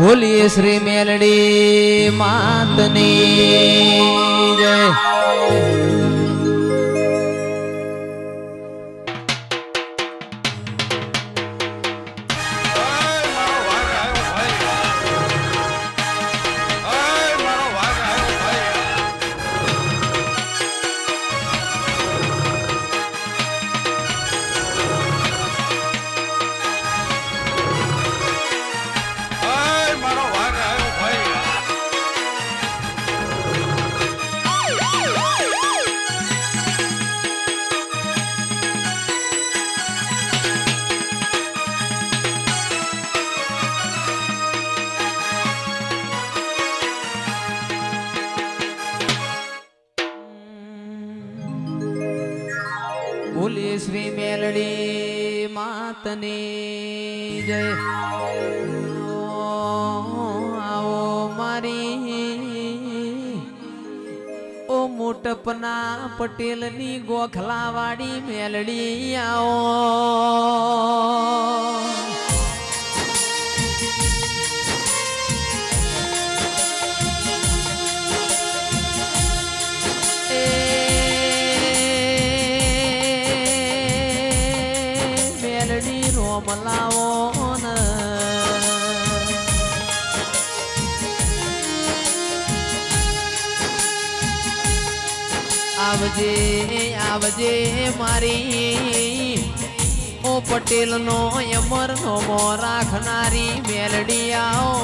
બોલીએ શ્રી મેલડી માતની જય. બોલીએ શ્રી મેલડી માતની જય. આવો મારી ઓ મોટપના પટેલની ગોખલાવાડી મેલડી આવો. મલાવો ને આવજે આવજે મારી ઓ પટેલ નો અમર નો મો રાખનારી મેલડી આવો.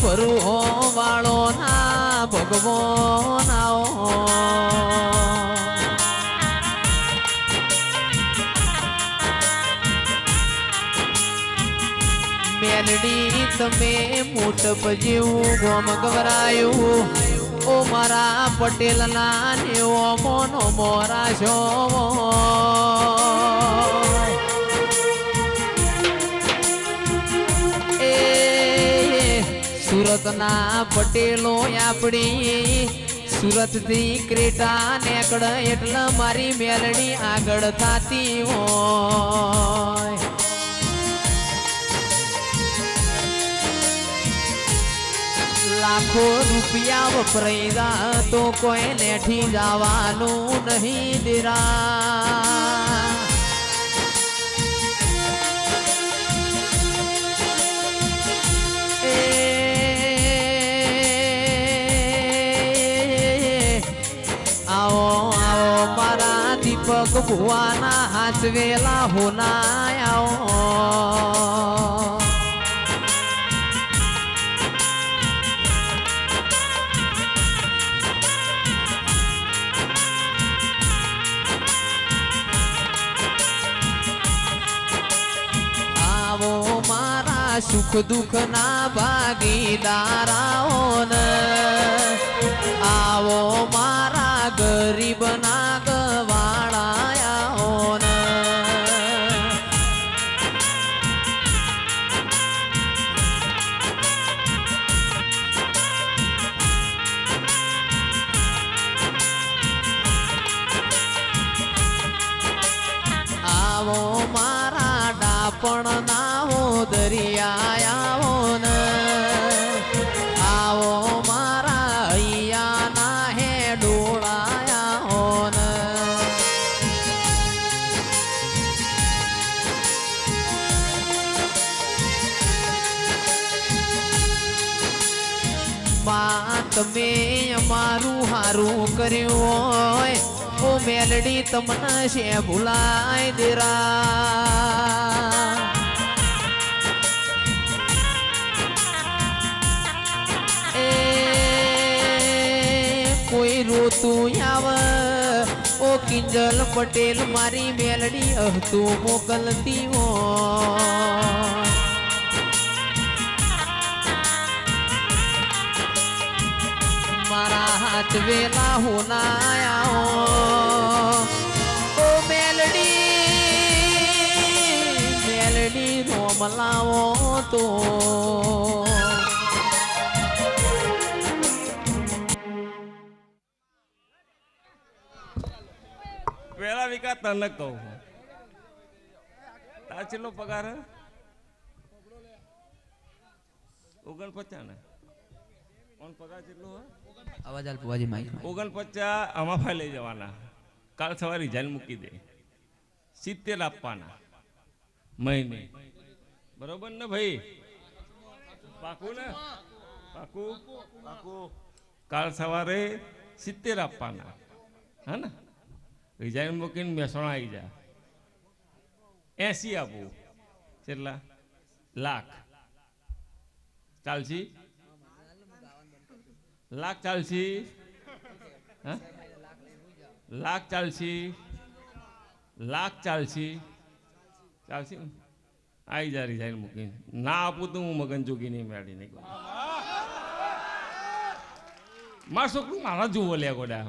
ભરૂ વાળો ના ભગવાન આવો. મેલડી તમે મોટપ જેવું ગોમ ગવરાયું ઓ મારા પટેલ ના નેવો મોનો મોરા છો. સુરતના પટેલો આપણી સુરત થી ક્રેટા નેકડ એટલે મારી મેલડી આગળ થાતી હોય. લાખો રૂપિયા વપરાઈ તો કોઈ નેઠી જવાનું નહીં દેરા. દીપક ભુવાના હાચવેલા હોનાયા. આવો મારા સુખ દુઃખ ના ભાગીદારાઓ ને આવો મારા ગરીબ ના ગવાળાયા ને આવો મારા ડાપણ ના હો દરિયાઓ ને આવો મારા અહીંયા ના હે ડોળાયા ને માં તમે અમારું હારું કર્યું હોય ઓ મેલડી તમને છે ભૂલાય દેરા. કોઈ રોતું આવે ઓ કિંજલ પટેલ મારી મેલડી તું મોકલતી હોય. મારા હાથ વેલા હોનાયા ઓ મેલડી રોમ લાવો તો તારીખા તને કહું તાર ચેટલો પગાર હે 49 ને કોણ પગાર કેટલો હે અવાજ આલ પુવાજી માઈક 49 આમાં ફાઈ લઈ જવાના કાલ સવારે રિઝાઇન મૂકી દે 70 આપવાના મહિને બરોબર ને ભાઈ પાકું ને પાકું કાલ સવારે 70 આપવાના હા ને રિઝાઇન મૂકીને મહેસાણા આવી જા 80 આપું કેટલા લાખ ચાલશી લાખ ચાલશી હા લાખ ચાલશી ચાલશી આવી જા રિઝાઇન મૂકીને ના આપું તો હું મગન જોગી નહીં મેળવી નહીં મારા છોકરું મારા જોવો લે ગોડા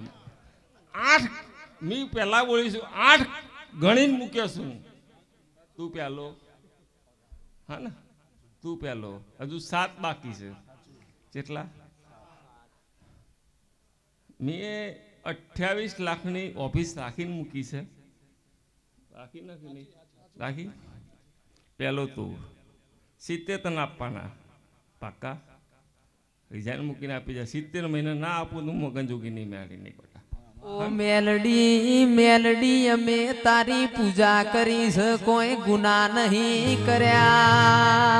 8 મી પહેલા બોલીશું 8 ગણીને મૂક્યો છું તું પહેલો હા ને તું પહેલો હજુ 7 બાકી છે કેટલા મેં 28 લાખની ઓફિસ રાખીને મૂકી છે રાખી નાખી નહીં રાખી પહેલો તું 70 તને આપવાના પાક્કા રિઝાઇન મૂકીને આપી જાય 70 મહિના ના આપું તો મગન જોગી નહીં મેળવી નહીં બેટા ઓ મેલડી મેલડી અમે તારી પૂજા કરી છે કોઈ ગુના નહીં કર્યા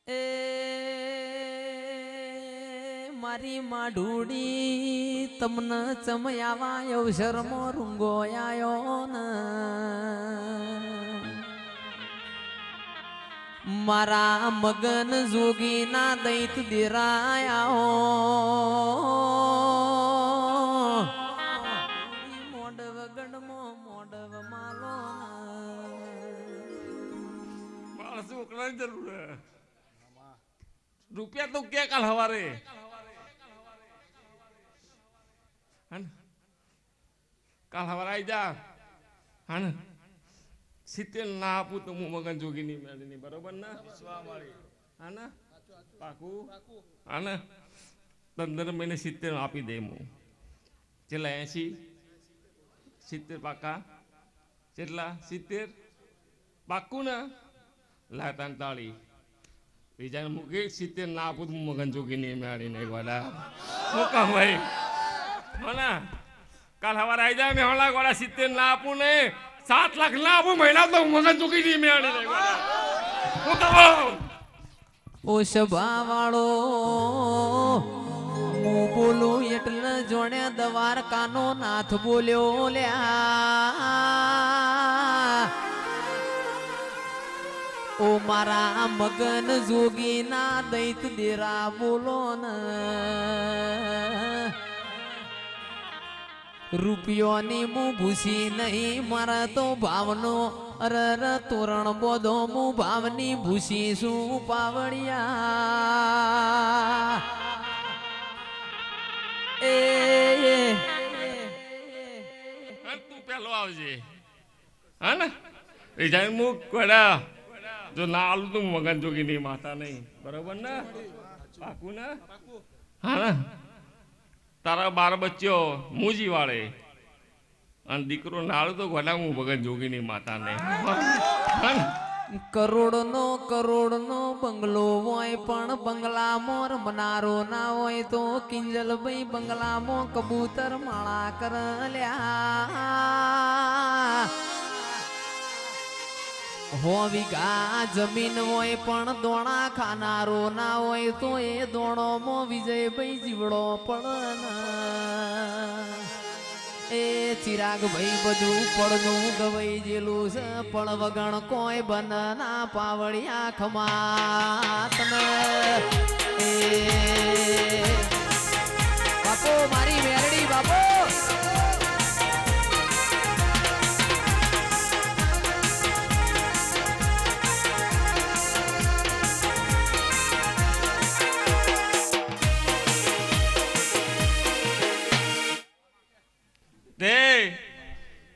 એ મારી માઢુડી તમને ચમયાવા અવસરમાં રૂંગો આયો ને મારા મગન જોગી ના દૈત દેરાયા મોડવ ગણમો મોડવ માલો મારા છોકરાની જરૂર હે રૂપિયા તો કે કાલ હવારે કાલ હવારે આવી જા હા ને 70 ના આપું તો હું મગન જોગી નહીં મેળવી નહીં બરોબર ને હા ને પાકું હા ને 15 મહિને 70 આપી દે હું કેટલા 80 70 પાકા કેટલા 70 પાકું ને લાતા તાળી બીજાને મૂકી 70 ના આપું તો હું મગન જોગી નહીં મેળવી નહીં ગોડા હું કામ ભાઈ હા કાલ સવારે આવી જાય મેં હળા ગોડા 70 ના આપું નહીં 7 લાખ ના આપું મહિના તો મગન ચૂકી નહીં મેળવી નહીં ગોડા ઓ સભા વાળો હું બોલું એટલે જોણે દ્વારકાનો નાથ બોલ્યો લ્યા ઓ મારા મગન જોગી ના દૈત દેરા બોલો ને રૂપિયોની મું ભૂસી નહીં મારા તો ભાવનો અરર તોરણ બોધો મું ભાવની ભૂસી શું પાવડિયા એ તું પેલો આવજે હા ને રિઝાઇન મૂક કોડા જો ના આલું તો મગન જોગી નહીં માતા નહીં બરોબર ને પાકું ને હા ને તારા 12 બચ્યો મૂજી વાળે અને દીકરો નાળું તો ગોડા હું મગન જોગી નહીં માતા નહીં કરોડનો બંગલો હોય પણ બંગલામાં રમનારો ના હોય તો કિંજલભાઈ બંગલામાં કબૂતર માળા કરલ્યા હો વીઘા જમીન હોય પણ દોણા ખાનારો ના હોય તો એ દોણોમાં વિજયભાઈ જીવડો પણ એ ચિરાગ ભાઈ બધું પડનું ગવાઈ જેલું છે પણ વગણ કોઈ બન ના પાવડિયા ખમાત એ બાપો મારી મેરડી બાપો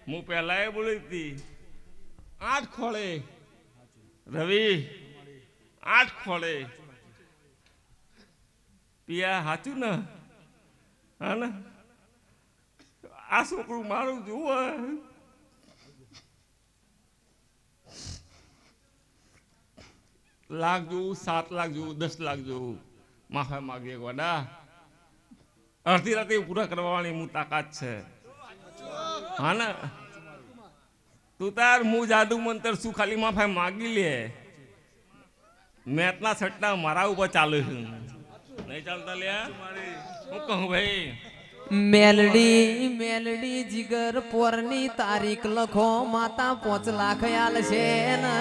હું પહેલા એ બોલી હતી 8 ખોળે રવિ 8 ખોળે પિયા સાચું ને હા ને આ છોકરું મારું જુઓ લાખ જોવું 7 લાખ જોવું 10 લાખ જોવું માફા માગીએ ગોડા અડધી રાતે પૂરા કરવાની હું તાકાત છે હા ને તું તાર હું જાદુ મંતર શું ખાલી માફા માગી લે મેથના સટ્ટા મારા ઉપર ચાલુ છે નહીં ચાલતા લે હું કહું ભાઈ મેલડી મેલડી જીગર પોરની તારીખ લખો માતા 5 લાખ આલ છે ને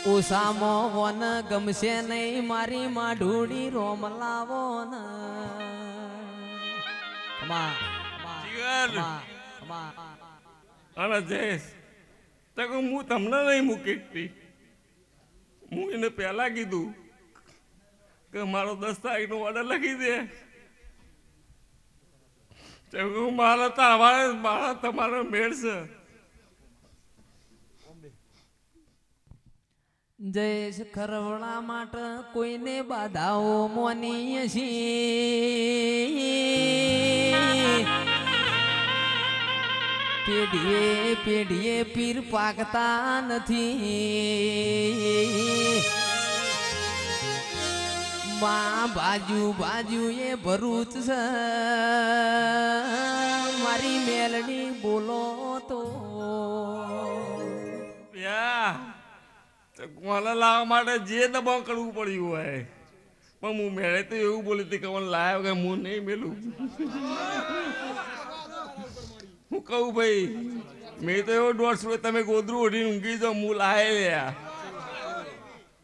ઉસામો વન ગમશે નહીં મારી માઢુડી રોમ લાવો ને અને જયેશ તો હું તમને નહીં મૂકી હું એને પહેલા કીધું કે મારો 10 તારીખનો ઓર્ડર લખી દે મારા તમારો મેળ છે જયેશ ખરવડા માટે કોઈને બાધાઓ મોની છી પેઢીએ પેઢીએ પીર પાકતા નથી માં બાજુ બાજુ એ ભરૂચ છે મારી મેલડી બોલો તો મને લાવવા માટે જે દબાવ કરવું પડ્યું હોય પણ હું મેળે તો એવું બોલી હતી કે મને લાવ્યો કે હું નહીં મેલું હું કહું ભાઈ મેં તો એવો 150 તમે ગોદરું ઓઢીને ઊંઘી જાઓ હું લાવે લ્યા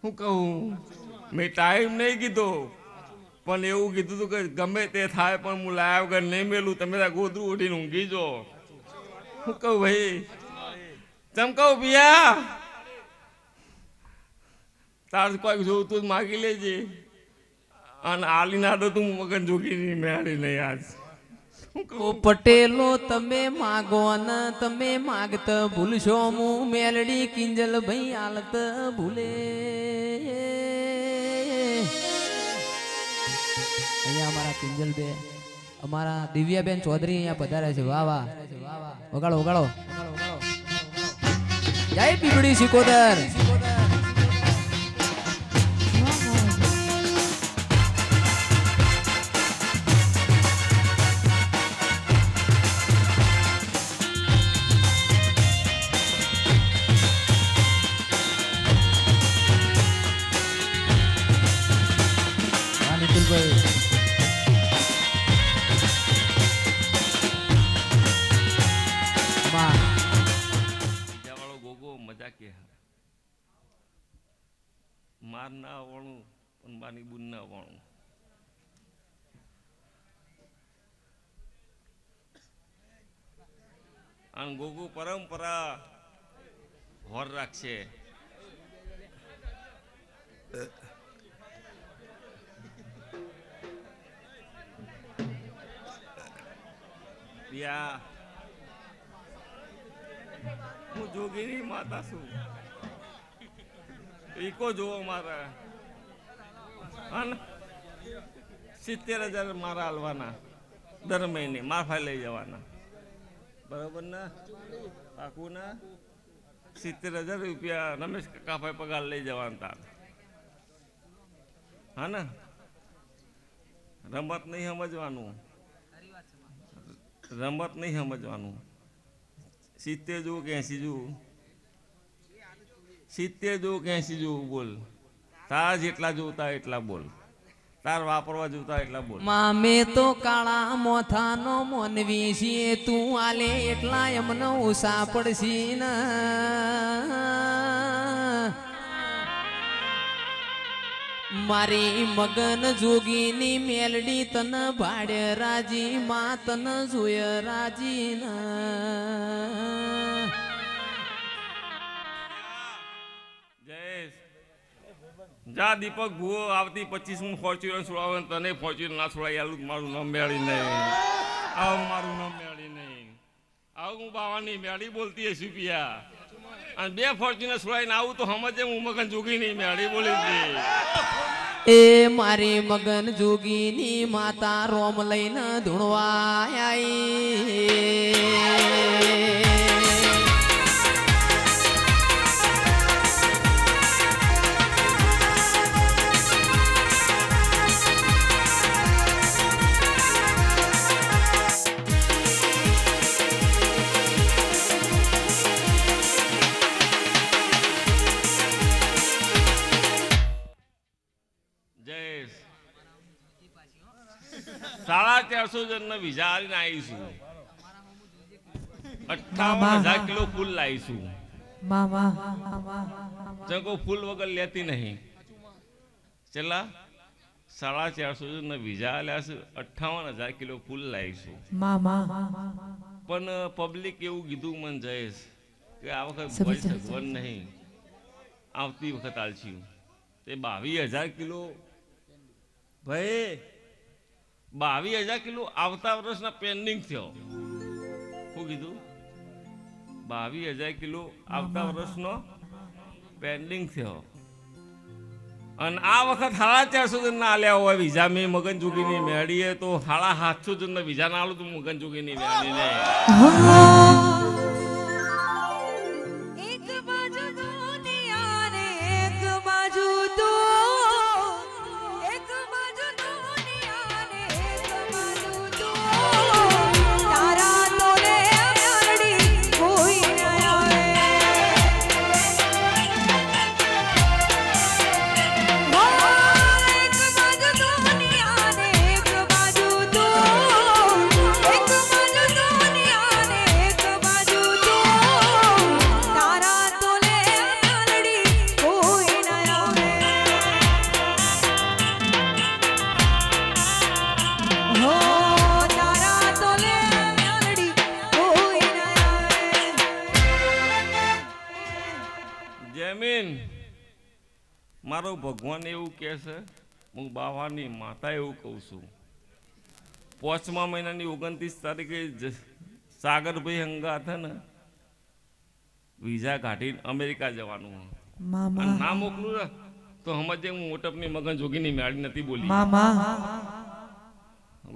હું કહું મેં ટાઈમ નહીં કીધો પણ એવું કીધું હતું કે ગમે તે થાય પણ હું લાવ્યા વગર નહીં મેલું તમે ગોદરું ઓઢીને ઊંઘી જાઓ હું કહું ભાઈ ચમકાવ પિયા તાર કોઈ જોતું માગી લેજે અને આલી ના દો તું મગન જોગી નહીં મેળી નહીં આજ પટેલો તમે માગો ને તમે માગત ભૂલશો હું મેલડી કિંજલ ભાઈ હાલત ભૂલે અહીંયા અમારા કિંજલ બે અમારા દિવ્યાબેન ચૌધરી અહીંયા પધારે છે વાહ વાહ વગાડો વગાડો જય પીપળી સિકોદર માર ના આવવાનું પણ બાની બુન ના આવવાનું અને ગોગો પરંપરા હોર રાખશે હું જોગીની માતા છું ઈકો જોવો મારા 70,000 મારા હાલવાના દર મહિને માફા લઈ જવાના બરોબર ને પાકું ને 70,000 રૂપિયા રમેશ કાકાભાઈ પગાર લઈ જવાના તાર હા ને રમત નહીં સમજવાનું રમત નહીં સમજવાનું 70 જોવું કે 80 જોવું 70 જોવું કે 80 જોવું બોલ તાર જેટલા જોતા એટલા બોલ તાર વાપરવા જોતા એટલા બોલ મામે તો કાળા મોથાનો મોનવી છીએ તું આલે એટલા એમને ઓછા પડશી ને મારી મગન જોગીની મેલડી તન ભાડે રાજી માં તન જોય રાજી ના જા દીપક ભુવો આવતી 25 ફોર્ચ્યુનર છોડાવે તને ફોર્ચ્યુનર ના છોડાઈ આલું મારું નામ મેળી નહીં આવું મારું નામ મેળી નહીં આવું હું બાવાની મેળી બોલતી હશું પિયા અને 2 ફોર્ચ્યુનર છોડાઈને આવું તો સમજે હું મગન જોગી નહીં મેળી બોલી હતી. એ મારી મગન જોગીની માતા રોમ લઈને ધૂણવા આઈ. જયેશ 450 જણને વિઝા આવીને આવીશું. 58,000 કિલો ફૂલ લાવીશું. ચંકો ફૂલ વગર લેતી નહીં. ચલા 450 જણને વિઝા આલ્યા છે. 58,000 કિલો ફૂલ લાવીશું. પણ પબ્લિક એવું કીધું મને જયેશ કે આ વખત ભાઈ સગવડ નહીં, આવતી વખત આલશું. તે 22,000 કિલો ભાઈ 22,000 કિલો આવતા વર્ષના પેન્ડિંગ થયો. શું કીધું? 22,000 કિલો આવતા વર્ષનો પેન્ડિંગ થયો. અને આ વખત 450 જણના આલ્યા હોય વિઝા. મેં મગન જોગીની મેળીએ તો 750 જણના વિઝા ના આલું તો મગન જોગીની મેળીને મારો ભગવાન એવું કહે છે, હું બાવાની માતા એવું કહું છું. 5મા મહિનાની 29 તારીખે સાગરભાઈ હંગાથ ને વિઝા કાઢીને અમેરિકા જવાનું. ના મોકલું ને તો સમજે હું મોટપની મગન જોગીની મેળી નથી બોલી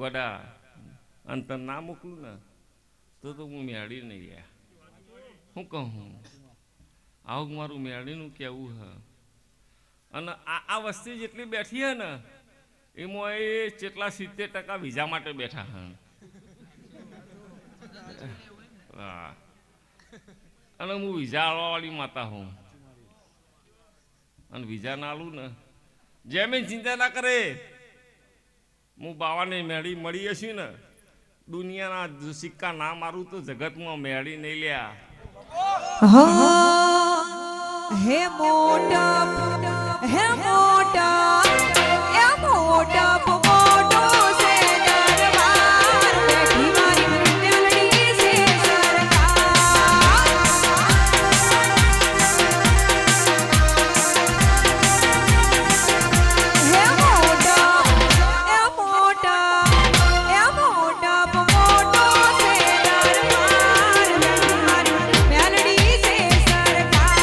ગોડા. અંતર ના મોકલું ને તો હું મેળી નહીં ગયા. શું કહું આવું મારું મેળીનું કેવું હ. અને આ વસ્તી જેટલી બેઠી હે ને એમાં એ જેટલા 70% વિઝા માટે બેઠા હે. અને હું વિઝા આલવાવાળી માતા હું. અને વિઝા ના આલું ને જેમ ચિંતા ના કરે. હું બાવાને મેળી મળી હશે ને દુનિયાના સિક્કા ના મારું તો જગતમાં મેળી નહીં લ્યા. હે મોટા હે મોટા એ મોટા મોટો છે દરબાર બેઠી મારી મેલડી છે સરકાર. હે મોટા એ મોટા એ મોટા મોટો છે દરબાર બેઠી મારી મેલડી છે સરકાર.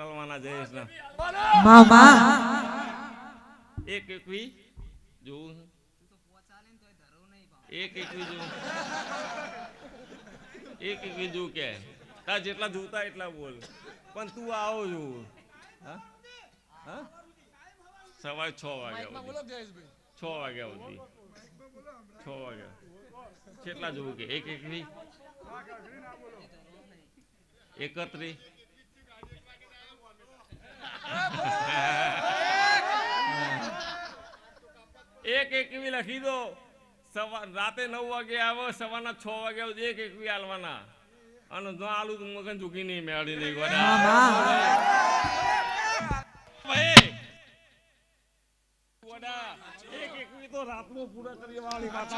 હાલવાના જયેશ ના મામા એક એકવી જોવું એક એકવી જોવું એક એકવી જોવું કે તાર જેટલા જોતા એટલા બોલ પણ તું આવો જોવું હા હા સવારે 6 વાગ્યા સુધી 6 વાગ્યા સુધી 6 વાગ્યા કેટલા જોવું કે એક એકવી 31 એક એકવી લખી દો રાતે 9 વાગે આવો સવારના 6 વાગ્યા સુધી એક એકવી હાલવાના અને જો આલુ તો મગન ઝૂકી નહીં મેળી નહીં એક એકવી તો રાતનો પૂરા કરી વાળી વાત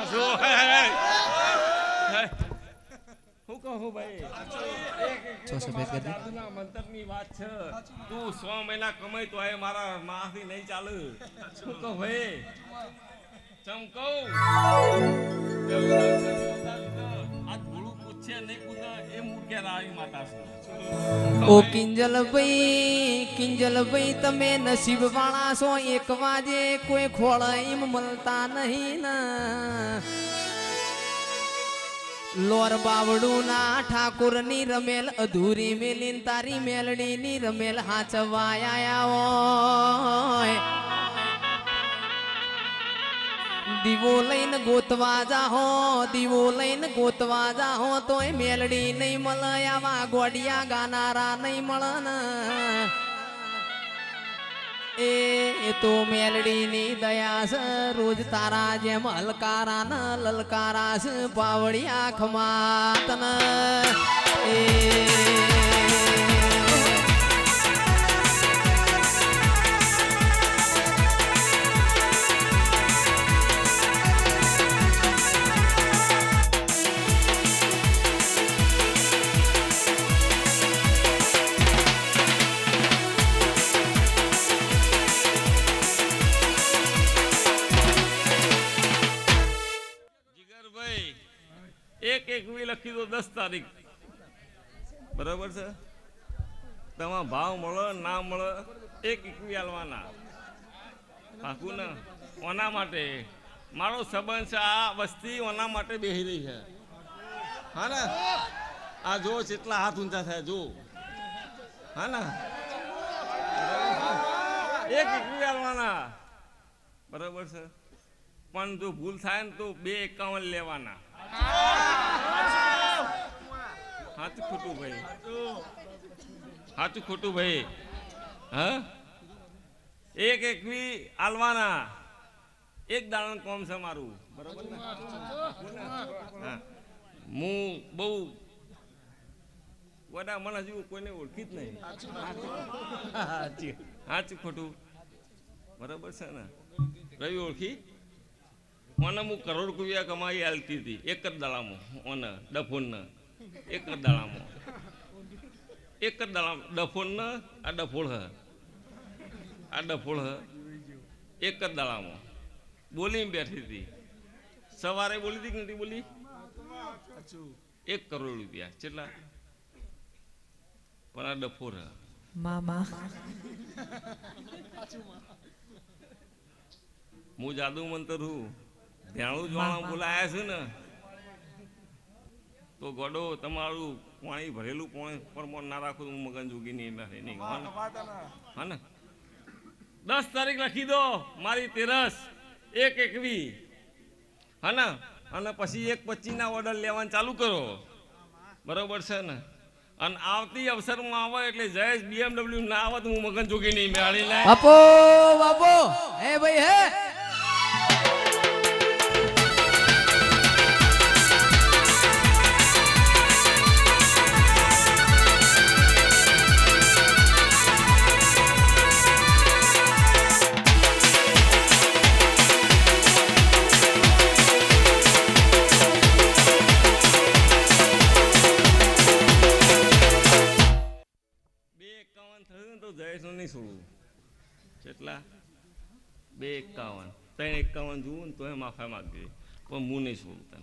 શું કહું ભાઈ એક છો સફેદ કરી દે. જાદુના મંતરની વાત છે. તું 100 મહિના કમાઈ તો એ મારા માથી નહીં ચાલે. શું કહું ભાઈ? ચમકવું. આ ધૂળું પૂછે નહીં કૂદે એ મૂકે રાણી માતા છે. ઓ કિંજલભાઈ તમે નસીબ વાળા છો 1 વાગે કોઈ ખોળ એમ મળતા નહીં ને લોર બાવડું ના ઠાકોર ની રમેલ અધૂરી મેલીન તારી મેલડી ની રમેલ હાચવાયા હોય દીવો લઈને ગોતવા જાહો તોય મેલડી નહીં મળે આવા ગોડિયા ગાનારા નહીં મળે ને એ તો મેલડી ની દયા છે રોજ તારા જેમ હલકારા ને લલકારા છે પાવડિયા ખમાત ને એ એકવી લખી દો 10 તારીખ બરાબર છે. તમારા ભાવ મળે ના મળે 1 આલવાના પાકું ને. ઓના માટે મારો સંબંધ છે. આ વસ્તી ઓના માટે બેહી રહી છે. હા ને આ જો કેટલા હાથ ઊંચા થાય જો. હા ને 1 આલવાના બરાબર છે. પણ જો ભૂલ થાય ને તો 251 લેવાના. સાચું ખોટું ભાઈ? હા 1 આલવાના. 1 દાડાનું કોમ છે મારું બરોબર ને. હા હું બહુ વડા મને હજુ કોઈને ઓળખી જ નહીં. સાચું ખોટું બરાબર છે ને. રવિ ઓળખી મને હું કરોડ રૂપિયા કમાઈ આલતી હતી 1 જ દાડામાં. ઓને ડફોન ને 1 જ દાડામાં ડફોન ને આ ડફોળ હ 1 જ દાડામાં બોલીને બેઠી હતી. સવારે બોલી હતી કે નથી બોલી? 1 કરોડ રૂપિયા કેટલા? પણ આ ડફોર હ મામા હું જાદુ મંતર હું ધ્યાણું જોવા બોલાયા છે ને તો ગોડો તમારું પાણી ભરેલું પાણી પરમોન ના રાખો હું મગન જોગી નહીં હા ને 10 તારીખ લખી દો મારી 13 1 હા ને. અને પછી 1 25 ઓર્ડર લેવાનું ચાલુ કરો બરોબર છે ને. અને આવતી અવસરમાં આવે એટલે જયેશ BMW ના આવે તો હું મગન જોગી નહીં મેળી લે. બાપો હે ભાઈ હે કેટલા 251 351 જોવું ને તો એ માફા માગજે પણ હું નહીં છોડું તને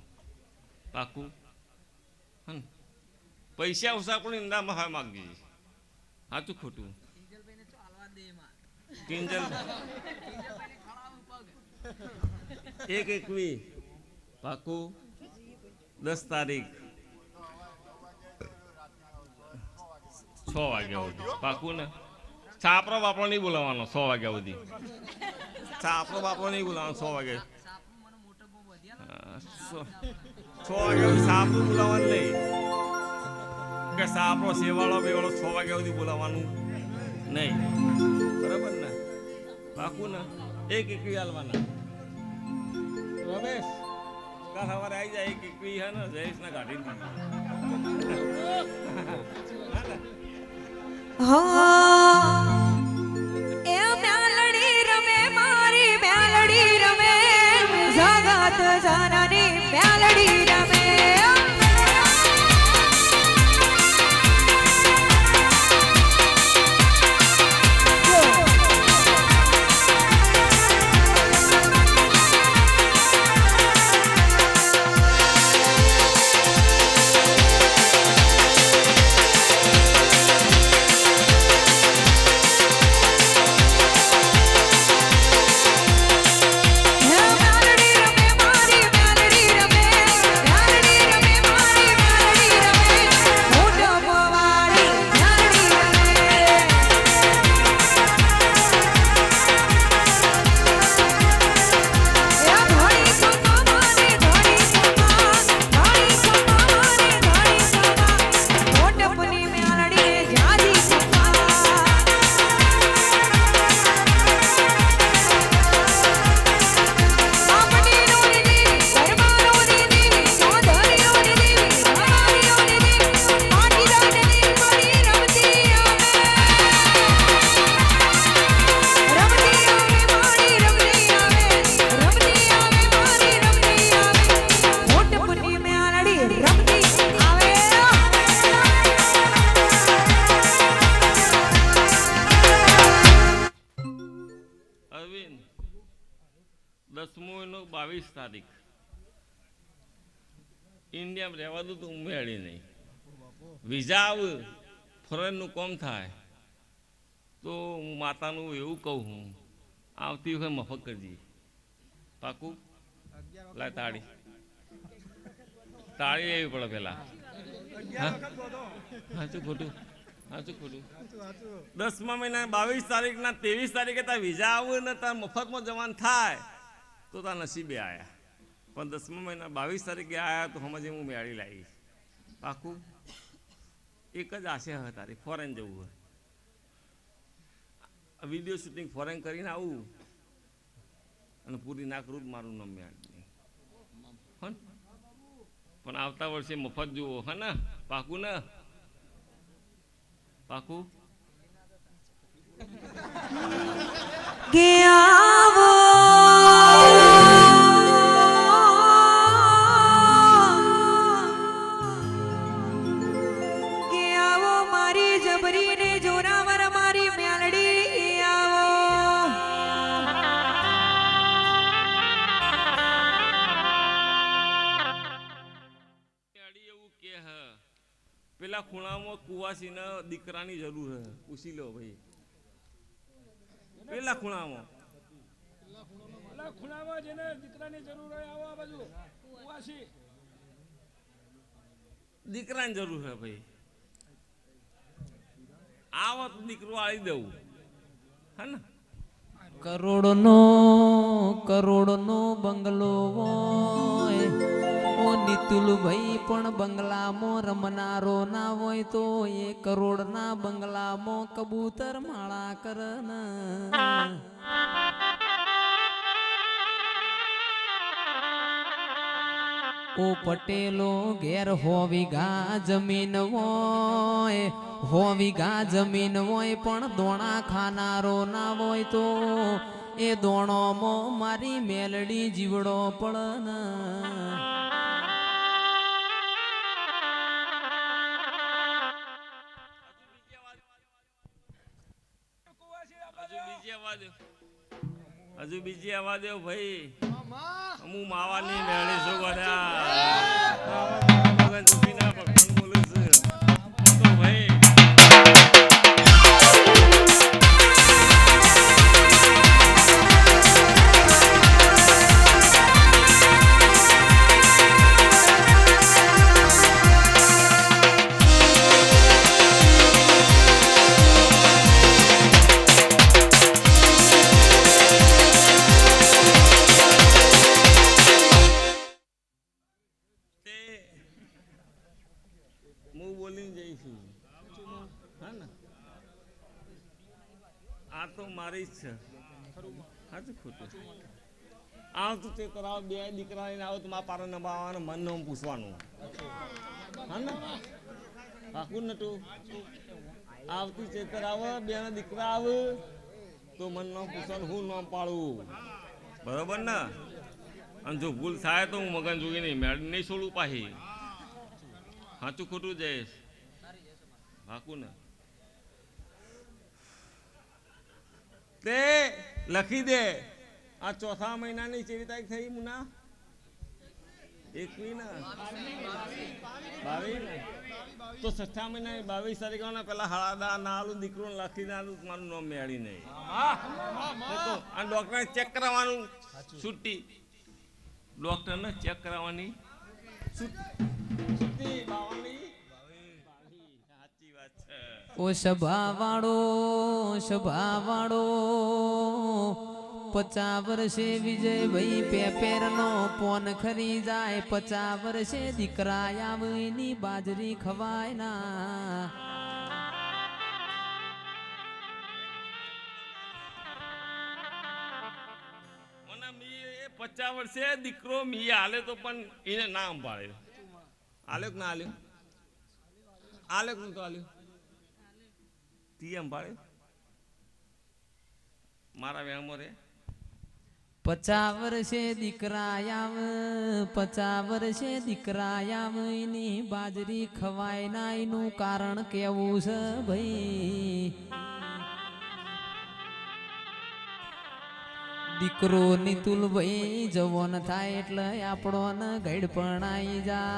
પાકું. હા પૈસા ઓછા પણ ઇંદા માફા માગજે. સાચું ખોટું? કિંજલ 1 પાકું 10 તારીખ 6 વાગ્યા સુધી પાકું ને. છાપરો બાપરો નહીં બોલાવવાનો 100 વાગ્યા સુધી. છાપરો બાપરો નહીં બોલાવવાનો 100 વાગે. 6 વાગ્યા સાપરું બોલાવવાનું નહીં કે સાપરો સેવાળો બેવાળો 6 વાગ્યા સુધી બોલાવવાનું નહીં બરાબર ને. પાકું ને 1 હાલવાના. રમેશ કાલ સવારે આવી જાય 1 હે ને જયેશ ના ગાડી એ મેલડી રમે મારી મેલડી રમે જગત જનની મેલડી રમે 10મો 22 તારીખ ઇન્ડિયામાં રહેવા દઉં તો ઉમેરી નહીં. વિઝા આવે ફોરેનનું કોમ થાય તો હું માતાનું એવું કહું હું આવતી વખતે મફત કરજી. પાકું? લાય તાળી તાળી લેવી પડે પેલા. સાચું ખોટું? સાચું ખોટું? 10મા મહિના 22 તારીખના 23 તારીખે તાર વિઝા આવે ને તાર મફતમાં જવાન થાય તો તાર નસીબે આવ્યા. પણ 10મા મહિના 22 તારીખે આવ્યા તો સમજે હું મેળી લાવી. પાકું? એક જ આશા હોય તારી, ફોરેન જવું હોય. વિડીયો શૂટિંગ ફોરેન કરીને આવું અને પૂરી ના કરું મારું નામ મેળી નહીં. પણ આવતા વર્ષે મફત જુઓ. હા ને? પાકું ને? પાકું? મારી જબરી ને જોરાવર મારી મેલડી આવો. એવું કે હ પેલા ખૂણામાં કુવાસીને દીકરાની જરૂર હે, પૂછી લો ભાઈ. પેલા ખૂણામાં જેને દીકરાની જરૂર હોય આવો આ બાજુ કુવાસી દીકરાની જરૂર હે ભાઈ. આવો તો દીકરો આલી દઉં. હે ને? કરોડનો બંગલો હોય ઓ નિતુલભાઈ, પણ બંગલામાં રમનારો ના હોય તો એ કરોડના બંગલામાં કબૂતર માળા કરન. ઓ પટેલો ઘેર 100 વીઘા જમીન હોય, 100 વીઘા જમીન હોય પણ દોણા ખાનારો ના હોય તો એ દોણોમાં મારી મેલડી જીવડો પડન. હજુ બીજી આવા દો ભાઈ. હું માવાની મેળી છું બધા. ભગવાન બોલું છું તો ભાઈ. હું બોલીને જઈશું. હા ને? આ તો મારી જ છે. સાચું ખોટું? આવતું તે કરાવ 2 દીકરા લઈને આવો તો મારા પારો નભાવવાનું, મન નામ પૂછવાનું. હા ને? પાકું નતું? આવતું ચેતર આવે 2 દીકરા આવે તો મન નામ પૂછવાનું, હું નામ પાડું. બરોબર ને? અને જો ભૂલ થાય તો હું મગન જોઈ નહીં મેળ નહીં છોડું પાછી. સાચું ખોટું જઈશ? પાકું ને? તે લખી દે આ 4થા મહિનાની કેવી તારીખ થઈ મુના? 21 ને 22 તો 6થા મહિનાની 22 તારીખ પેલા હળાદા નાલું દીકરો લખી નાલું મારું નામ મેળી નહીં. આ ડોક્ટરને ચેક કરાવવાનું છૂટી. ડોક્ટરને ચેક કરાવવાની છૂટી. સાચી વાત છે. ઓ સભાવાળો 50 વર્ષે વિજયભાઈ પેપેરનો પોન ખરી જાય, 50 વર્ષે દીકરા આવે એની બાજરી ખવાય ના. મને 50 વર્ષે દીકરો મી હાલે તો પણ એને ના સંભાળે. આલ્યો કે ના આલ્યો? આલ્યો કે નતો આલ્યો? તી સંભાળે મારા વ્યામો રે. 50 વર્ષે દીકરા આવે, 50 વર્ષે દીકરા આવે એની બાજરી ખવાય ના. એનું કારણ કેવું છે ભાઈ? દીકરો નિતુલ ભાઈ જવન થાય એટલે આપણો ને ગઈડ પણ આઈ જાય.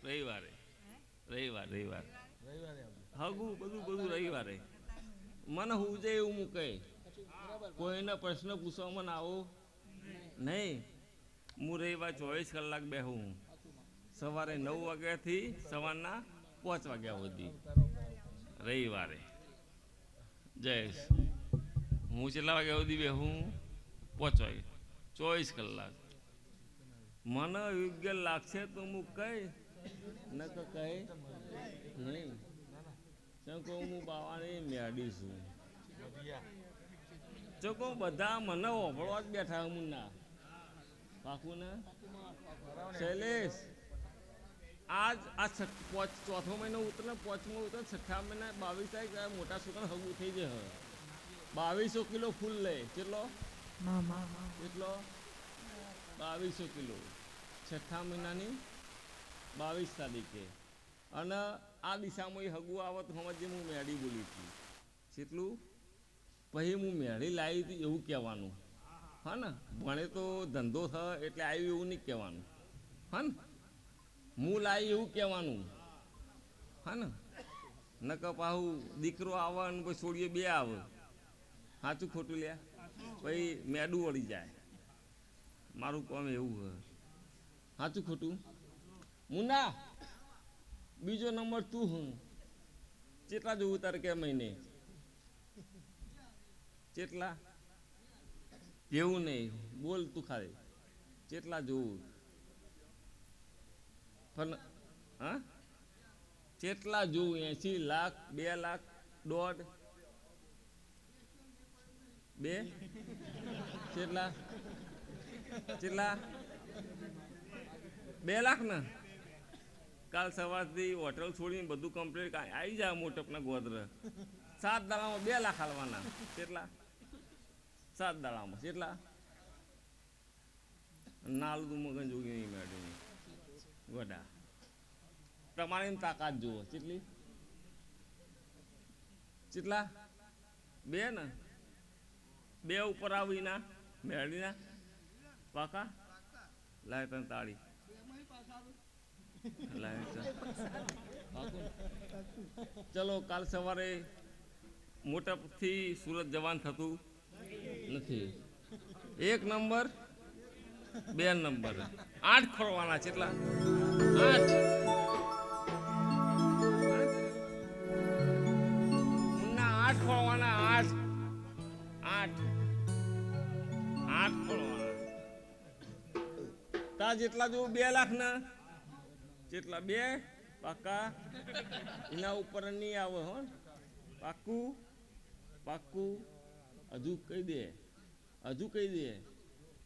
રવિવારે હગું બધું રવિવારે મને હું જાય એવું મૂકે કોઈને પ્રશ્ન પૂછવા મને આવો નહીં. હું રવિવાર 24 કલાક બેહું સવારે 9 વાગ્યાથી સવારના 5 વાગ્યા સુધી રવિવારે. જયેશ હું કેટલા વાગ્યા સુધી બેહું? 5 વાગે 24 કલાક. મને યોગ્ય લાગશે તો હું કઈ ન કઈ નહીં. ચકો હું બાવાની મેળી છું. ચકો બધા મને ઓભળવા જ બેઠા હું ના પાકું ને. શૈલેષ આજ આ ચોથો મહિનો ઉતરે, 5મો ઉતરે, 6થા મહિના 22 તારીખ મોટા છોકરા હગું થઈ જાય. 2200 કિલો ફૂલ લે. કેટલો? 2200 કિલો 6થા મહિનાની 22 તારીખે. અને આ દિશામાં એ હગું આવત સમજે હું મેળી બોલી હતી. કેટલું પછી હું મેળી લાવી હતી એવું કહેવાનું. હા ને ભણે તો ધંધો થાય એટલે આવ્યું એવું નહીં કહેવાનું. હા ને હું લાવી એવું કહેવાનું. હા ને નક પાહું દીકરો આવે ને પછી છોડીએ 2 આવે. સાચું ખોટું લ્યા પછી મેડું વળી જાય. મારું કામ એવું હોય. સાચું ખોટું? મુન્ના બીજો નંબર તું હું કેટલા જોવું તારે કે મહિને? કેટલા એવું નહીં બોલ તું ખાલી કેટલા જોવું? પણ હા કેટલા જોવું? 80 લાખ 2 લાખ 1.5 2 કેટલા કેટલા 2 લાખ ને? કાલ સવારથી હોટલ છોડીને બધું કમ્પ્લીટ આવી જાય મોટપના ગોદર 7 દાડામાં 2 લાખ હાલવાના. કેટલા? 7 દાડામાં કેટલા? નાલું મગન જોગી નહીં મેળવી વડા તમારી તાકાત જુઓ. કેટલી? કેટલા? 2 ને 2 ઉપર આવીના મેળવીના પાકા લાય તને તાળી ચલો કાલ સવારે મોટાથી સુરત જવાન થતું નથી. 1 નંબર 2 નંબર 8 ખોરવાના. કેટલા? 8 ખોરવાના. 8 ખોરવાના. તા જેટલા જો 2 લાખ ના જેટલા 2 પાકા એના ઉપર નહીં આવે. હો પાકું પાકું હજુ કહી દે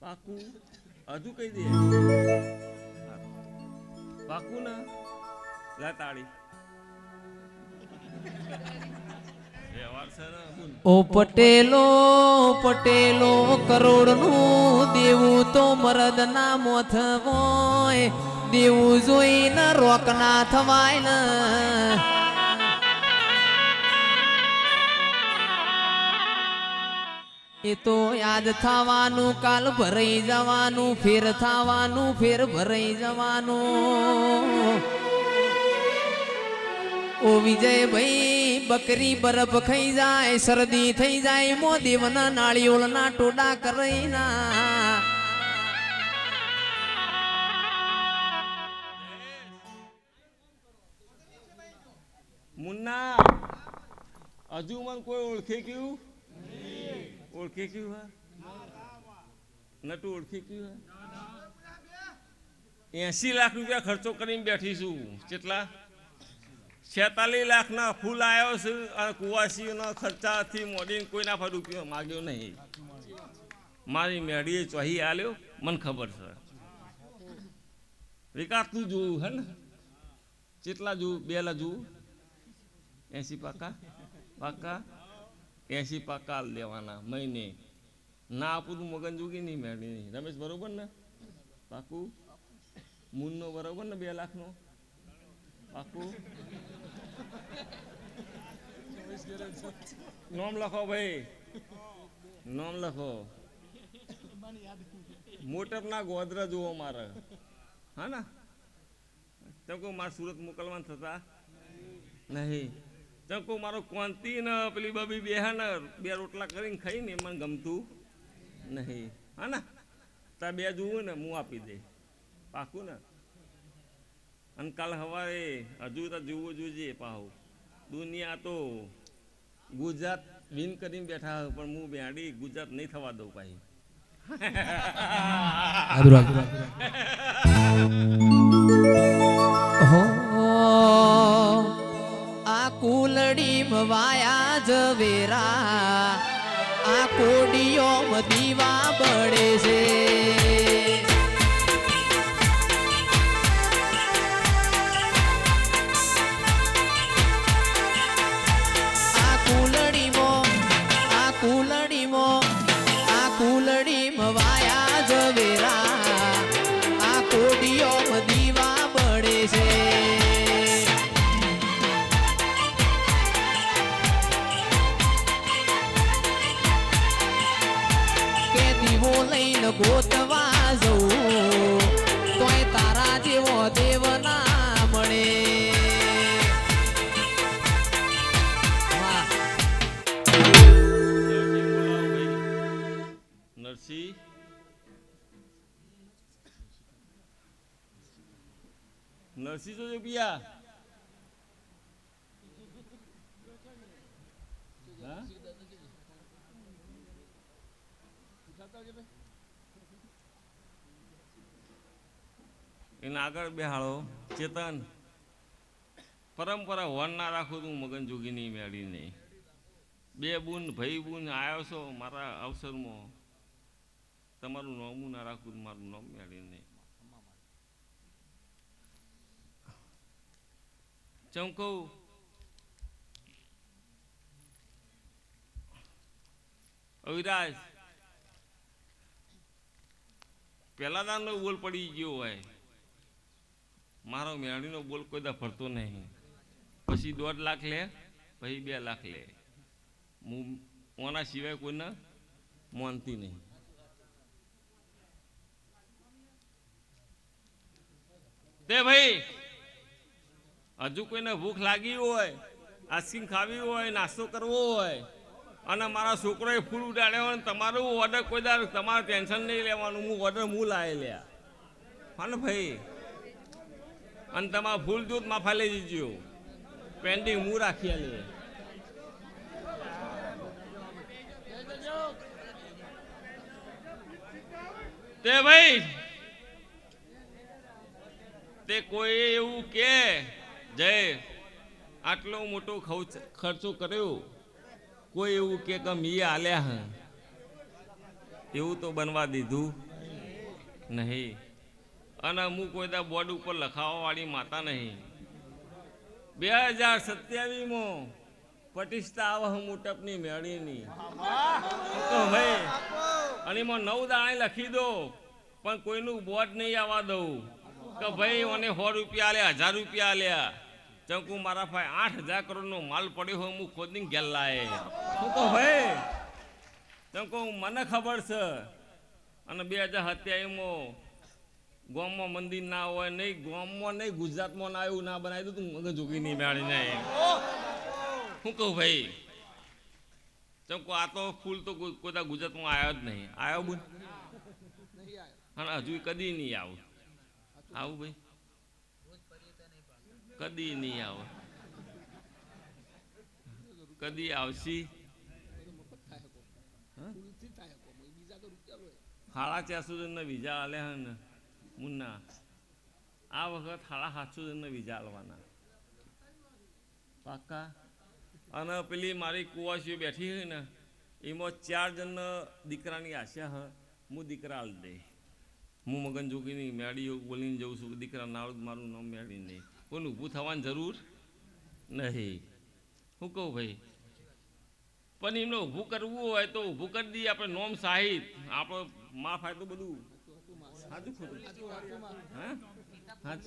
પાકું હજુ કહી દે પાકું ને લા તાળી વ્યવહાર છે ને. ઓ પટેલો પટેલો કરોડનું દેવું તો મરદ ના મોથ હોય. દેવું જોઈને રોક ના થવાય ને. એ તો યાદ થવાનું કાલ ભરાઈ જવાનું, ફેર થવાનું ફેર ભરાઈ જવાનું. ઓ વિજય ભાઈ બકરી બરફ ખાઈ જાય, શરદી થઈ જાય, મો દેવના નાળિયોળના ટોડા કરી ના. મુન્ના હજુ મને કોઈ ઓળખે ગયું? ઓળખે ગયું? નટુ ઓળખે ગયું? 80 લાખ રૂપિયા ખર્ચો કરીને બેઠીશું. કેટલા? 46 લાખના ફૂલ આવ્યો છે. અને કુવાસીઓના ખર્ચાથી મોડીને કોઈના પર રૂપિયો માગ્યો નહીં. મારી મેળીએ ચોહી આલ્યો મને ખબર છે. વિકાસ તું જોવું હે ને? કેટલા જોવું? 2 લા જોવું? 80 પાકા 80 પાકા લેવાના મહિને. ના આપું તું મગન જોગી નહીં મેળવી નહીં. રમેશ બરોબર ને? પાકું? મૂનનો બરોબર ને? 2 લાખનો પાકું નામ લખો ભાઈ, નામ લખો. મોટપના ગોદરા જુઓ મારે, હા ને? તેમ કહું મારે સુરત મોકલવાનું થતા નહીં. તેમ કહું મારો કોંતી ને પેલી બબી બે હે ને 2 રોટલા કરીને ખાઈને મને ગમતું નહીં, હા ને? તાર 2 જોવું ને હું આપી દે, પાકું ને? અને કાલ સવારે હજુ તો જોવું જોઈએ પાહુ. દુનિયા તો ગુજરાત વિન કરીને બેઠા હોય પણ હું બેહાડી ગુજરાત નહીં થવા દઉં પાછી. હો આ કુલડી વાયા જવેરા, આ કોડીઓ દીવા બળે છે. કુલડીમાં વાયા જવેરા, આ કોડીઓ દીવા બળે છે. કે દીવો લઈને ગોતવા જવું તોય તારા જેવો દેવ ના મળે. નરસિંહ નરસિંહ જોજો પિયા, હા? એના આગળ બેહાડો. ચેતન પરંપરા વન ના રાખું તું મગન જોગીની મેળીને. 2 બુન ભાઈ બુન આવ્યો છો મારા અવસરમાં, તમારું નામું ના રાખું મારું નામ મેળીને. ચમકું અવિરાજ પેલા દાનનો બોલ પડી ગયો હોય, મારો મેળીનો બોલ કોઈ દા ફરતો નહીં. પછી 1.5 લાખ લે, પછી 2 લાખ લે. હું ઓના સિવાય કોઈને માનતી નહીં. તે ભાઈ હજુ કોઈને ભૂખ લાગી હોય, આઈસ્ક્રીમ ખાવી હોય, નાસ્તો કરવો હોય અને મારા છોકરોએ ફૂલ ઉડાડ્યો હોય, તમારું ઓર્ડર કોઈ દર તમારે ટેન્શન નહીં લેવાનું. હું ઓર્ડર હું લાવે લ્યા, હા ને ભાઈ? અને તમારા ફૂલ દૂધ માફા લઈ જજો, પેન્ડિંગ હું રાખી લે. તે ભાઈ તે કોઈ એવું કે જય આટલો મોટો ખર્ચો કર્યો, કોઈ એવું કે મીએ આલ્યા હ, એવું તો બનવા દીધું નહીં. અને હું કોઈ દા બોર્ડ ઉપર લખાવવા વાળી માતા નહીં. 2027માં પ્રતિષ્ઠા આવે મોટપની મેળીની, ભાઈ. અને એમાં 9 દાણે લખી દો, પણ કોઈનું બોર્ડ નહીં આવવા દઉં કે ભાઈ મને 100 રૂપિયા આલ્યા, 1000 રૂપિયા આલ્યા. ચંકુ મારા ભાઈ 8000 કરોડનો માલ પડ્યો હોય, હું ખોદીને ઘેર લાવે. શું કહું ભાઈ? ચંકુ મને ખબર છે. અને 2027માં ગામમાં મંદિર ના હોય નહીં, ગામમાં નહીં ગુજરાતમાં ના એવું ના બનાવી દઉં તું મગજ જોગી નહીં મેળી નહીં. શું કહું ભાઈ? ચંકુ આ તો ફૂલ તો કોઈ ગુજરાતમાં આવ્યો જ નહીં. આવ્યો બુન? અને હજુ કદી નહીં આવું. આવું ભાઈ? કદી નહીં આવો. કદી આવશી? 450 વિઝા આલ્યા ને મુન્ના. આ વખત 750 વિઝા આલવાના પાક્કા. અને પેલી મારી કુવાસીઓ બેઠી હોય ને, એમાં 4 જણના દીકરાની આશા હ. હું દીકરા આલ દે. હું મગન જોગીની મેળીઓ બોલીને જઉં છું, દીકરા નાળું મારું નામ મેળી નહીં. કોઈને ઊભું થવાની જરૂર નહીં. શું કહું ભાઈ? પણ એમને ઊભું કરવું હોય તો ઊભું કરી દઈએ આપણે. નોમ સાહિત આપણે માં ફાયદો બધું સાચું ખોટું, હા? હા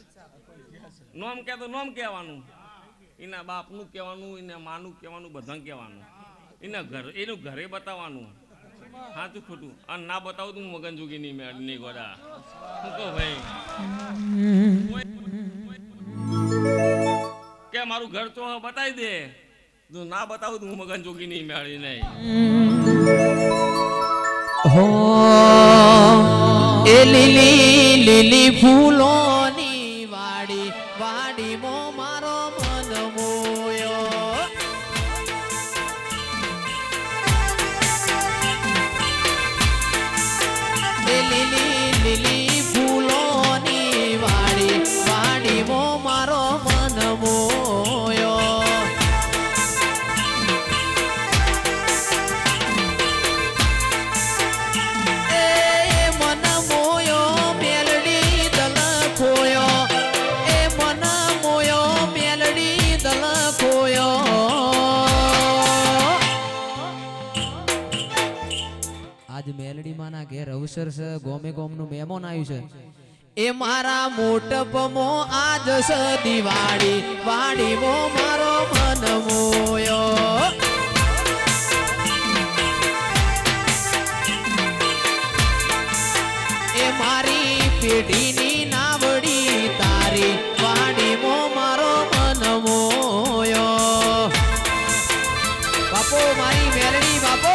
નોમ કે તો નોમ કહેવાનું, એના બાપનું કહેવાનું, એના માનું કહેવાનું, બધા કહેવાનું, એનું ઘરે બતાવવાનું. સાચું ખોટું અને ના બતાવું તું મગન જોગી નહીં મેળ નહીં ગોડા. શું કહો ભાઈ કે મારું ઘર તો બતાવી દે, તું ના બતાવું તું મગન જોગી નહીં મેળી નહીં. હો એ લીલી લીલી ફૂલોની વાડી, વાડીમાં મારો મન મોયો. એ લીલી લીલી ફૂલોની વાડી, વાડીમાં મારો મન મોયો. આજ મેલડી માના ઘેર અવસર છે, ગોમે ગોમનું મહેમાન આવ્યું છે. એ મારા મોટપમો આજ છે દિવાળી, વાડીમાં મારો મન મોયો. એ મારી પેઢીની નાવડી તારી, વાડીમાં મારો મન મોયો. બાપો મારી મેલડી બાપો.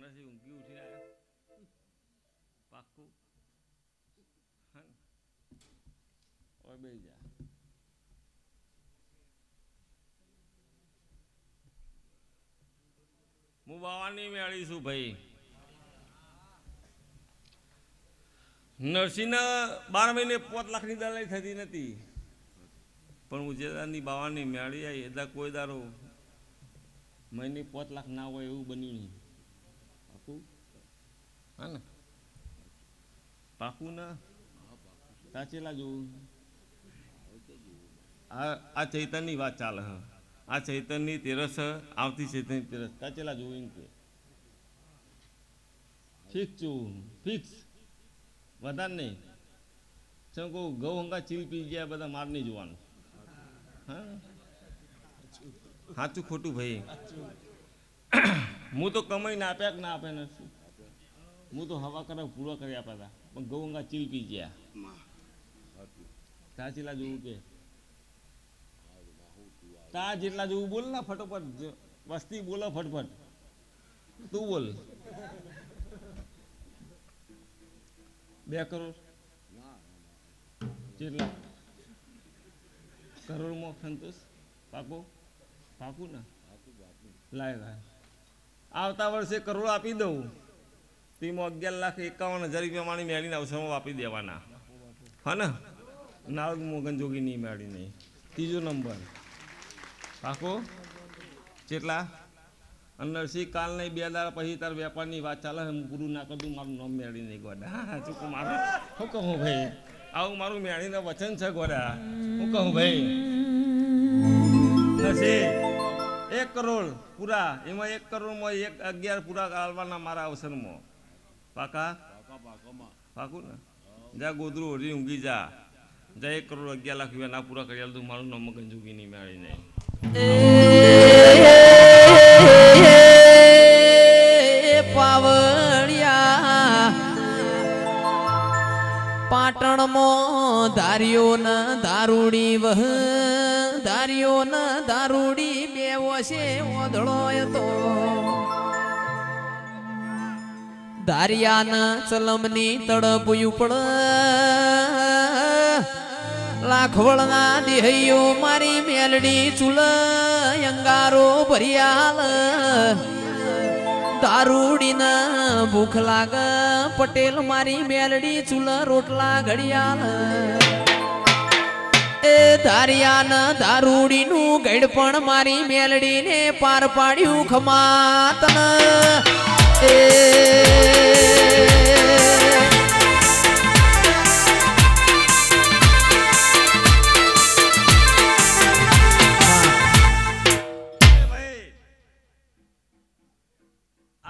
નથી ઊંઘી ઉઠી આવ્યા પાક્કું ઓય બે જા. હું બાવાની મેળી છું ભાઈ. નરસિંહના 12 મહિને 5 લાખની દલાલી થતી નથી, પણ ઉજેદારની બાવાની મેળી આવી એટલે કોઈ દારો મહિને 5 લાખ ના હોય એવું બન્યું નહીં. પાકું હા ને? પાકું ના સાચેલા જોવું. આ ચૈતનની વાત ચાલે. હા આ ચૈતનની તેરસ, આવતી ચૈતનની તેરસ સાચેલા જોવું એમ કે ફિક્સ જોવું, ફિક્સ વધારે નહીં. શું કહું ઘઉં હંગા ચીલ પી ગયા બધા માર નહીં જોવાનું. હા સાચું ખોટું ભાઈ. હું તો કમાઈને આપ્યા કે ના આપે નથી, હું તો હવા કરે પૂરો કરી આપ્યા હતા, પણ ઘઉં હંગા ચીલ પી ગયા. સાચેલા જોવું કે તા જેટલા જેવું બોલ ના ફટોફટ, વસ્તી બોલો ફટફટ. તું બોલ 2 કરોડ જેટલા કરોડમાં સંતોષ? પાકું પાકું ને? લાય લાય આવતા વર્ષે કરોડ આપી દઉં, તેમાં 11,51,000 રૂપિયા મારી મેળીને અવસરમાં આપી દેવાના. હા ને? નાવ મોગન જોગી નહીં મેળી નહીં. 3જો નંબર પાકો જેટલા નરસિંહ કાલ નહીં 2 દાડા પછી તાર વેપારની વાત ચાલે, હું પૂરું ના કરું મારું નામ મેળી નહીં ગોડા. હા ચૂકું મારું શું કહું ભાઈ, આવું મારું મેળીને વચન છે ગોડા. શું કહું ભાઈ નરસિંહ 1 કરોડ પૂરા, એમાં 1 કરોડમાં 11 પૂરા કાઢવાના મારા અવસરમાં. પાકા પાકું ને? જા ગોદરું ઓઢી ઊંઘી જા. જા 1 કરોડ 11 લાખ રૂપિયા ના પૂરા કરી આલું મારું નામ મગન જોગી નહીં મેળી નહીં. પાવળિયા પાટણમાં ધાર્યો ન દારૂડી વહ, ધાર્યો ન દારૂડી બેવો છે ઓધળો તો. ધારિયા ન ચલમની તડપ ઉપડ, લાખવળના દેહૈયો મારી મેલડી ચૂલ અંગારો ભરિયાલ. દારૂડીના ભૂખ લાગ પટેલ મારી મેલડી ચૂલ રોટલા ઘડિયાળ એ ધારિયાના દારૂડીનું ગડપણ મારી મેલડીને પાર પાડ્યું ખમાતન એ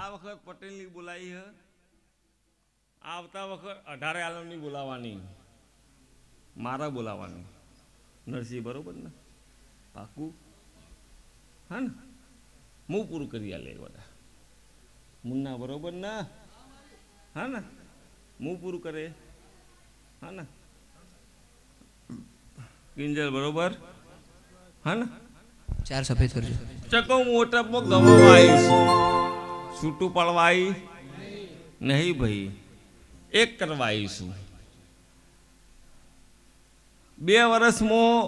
આ વખત પટેલની બોલાવી હ આવતા વખત 18 આલમની બોલાવાની મારા બોલાવાની નરસિંહ બરોબર ને પાકું હા ને હું પૂરું કરી આલે બધા મુન્ના બરોબર ને હા ને હું પૂરું કરે હા ને કિંજલ બરોબર હા ને 4 સફેદ કરજો ચકો મોટપમાં ગવાવા આવીશું છૂટું પાડવા આવી નહીં ભાઈ એક કરવા આવીશું 2 વર્ષમાં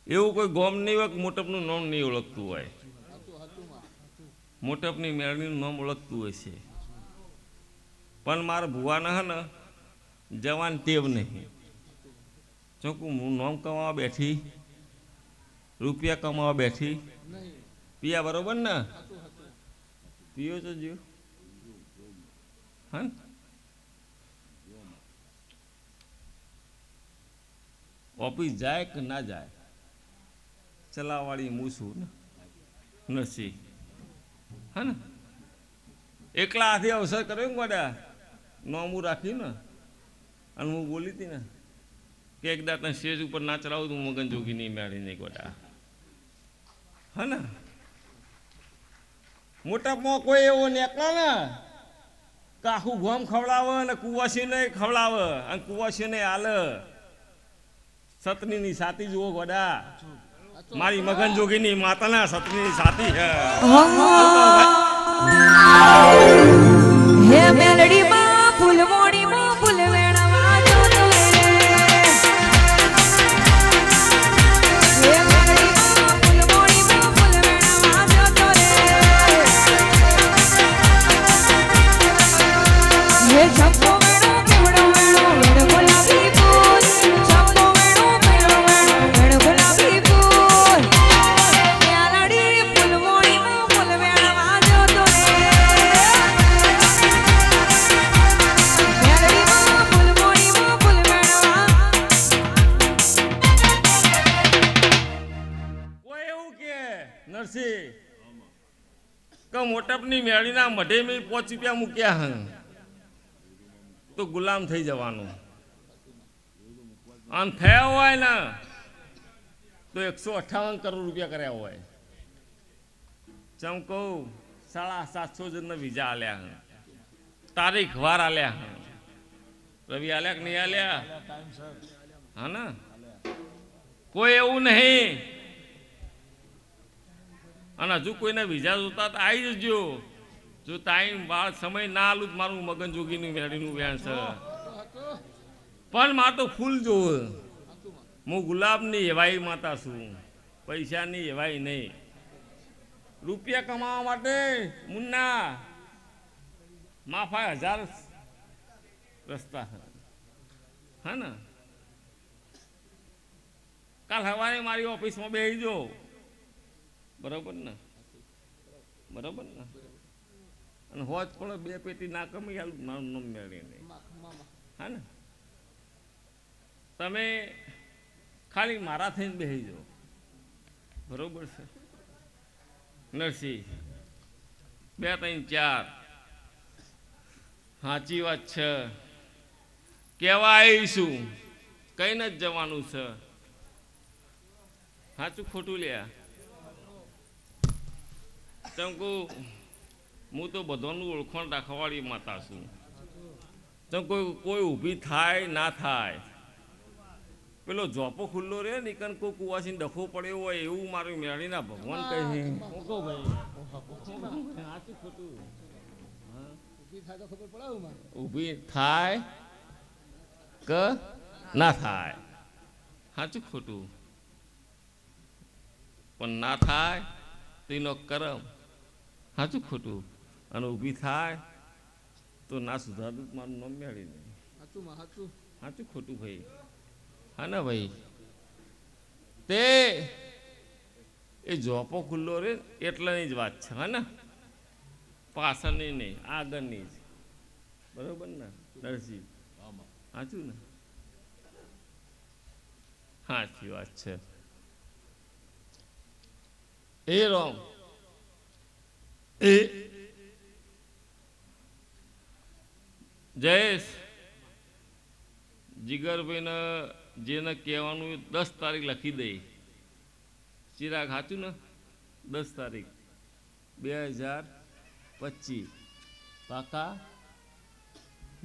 એવું કોઈ ગોમ નહીં હોય મોટપનું નામ નહીં ઓળખતું હોય મોટપની મેળવીનું નામ ઓળખતું હોય છે પણ મારા ભુવાના હે ને જવાન ટેવ નહીં ચોખ્ખું હું નામ કમાવા બેઠી રૂપિયા કમાવા બેઠી પિયા બરોબર ને પીઓ તો જો હા ઓફિસ જાય કે ના જાય ચલાવવાળી હું છું ને નથી હા ને એકલા હાથે અવસર કર્યો ને ગોડા નોમું રાખ્યું ને અને હું બોલી હતી ને કે એક દાંત સ્ટેજ ઉપર ના ચલાવું તો મગન જોગી નહીં મેળી નહીં ગોડા હા ને મોટામાં કોઈ એવો નીકળે ને કે આખું ગોમ ખવડાવે ને કુવાસીને ખવડાવે અને કુવાસીને હાલે સતનીની સાથી જુઓ ગોડા મારી મગન જોગીની માતાના સતનીની સાથી છે હે મેલડી માં ફૂલમોડી માં ફૂલ વેણવા જો તો રે હે મેલડી માં ફૂલમોડી માં ફૂલ વેણવા જો તો રે હે ચંપો વેણો પીવડો વેણો વેણ ગુલાબી ફૂલ ચંપો વેણો પીવડો વેણો વેણ ગુલાબી ફૂલ મેલડી ફૂલમોડી માં ફૂલ વેણવા જો તો રે કોઈ એવું કે નરસિંહ કે મોટપની મેળીના મઢે મેં 5 રૂપિયા મૂક્યા હં તો ગુલામ થઈ જવાનું આમ થયા હોય ને તો 158 કરોડ રૂપિયા કર્યા હોય ચમ કહું 750 જણને વિઝા આલ્યા હં તારીખ વાર આલ્યા હં રવિ આલ્યા કે નહીં આલ્યા હા ને કોઈ એવું નહીં અને હજુ કોઈને વિઝા જોતા તો આવી જજો જો ટાઈમ બાળ સમય ના આલું તો મારું મગન જોગીનું મેળીનું વ્યાણ છે પણ મારે તો ફૂલ જોવે હું ગુલાબની એવાઈ માતા છું પૈસાની એવાઈ નહીં રૂપિયા કમાવા માટે મુન્ના માફા 1000 રસ્તા હા ને કાલ સવારે મારી ઓફિસમાં બેસી જો બરોબર ને બરોબર ને અને હોજ પણ 2 પેટી ના કમાઈ આલું મારું નામ મેળવીને હા ને તમે ખાલી મારા થઈને બેસી જાઓ બરોબર છે નરસિંહ 2 3 4 સાચી વાત છે કહેવા આવીશું કઈને જ જવાનું છે સાચું ખોટું લ્યા ચમકુ હું તો બધાનું ઓળખાણ રાખવાવાળી માતા છું ચમ કોઈ ઊભી થાય ના થાય પેલો જોપો ખુલ્લો રહે ને કન કોઈ કુવાસીને ડખો પડ્યો હોય એવું મારું મેળીના ભગવાન કહે સાચું ખોટું ઊભી થાય કે ના થાય સાચું ખોટું પણ ના થાય તેનો કરમ સાચું ખોટું અને ઊભી થાય તો ના સુધારતું તો મારું નામ મેળી નહીં. સાચું ખોટું ભાઈ? હા ને ભાઈ? તે એ જોપો ખુલ્લો રે એટલાની જ વાત છે. હા ને? પાછળની નહીં, આગળની જ. બરોબર ને નરસિંહ? સાચું ને? સાચી વાત છે. એ રોમ એ જયેશ જીગરભાઈને જેને કહેવાનું 10 તારીખ લખી દઈ. ચિરાગ સાચું ને? 10 તારીખ 2025 પાકા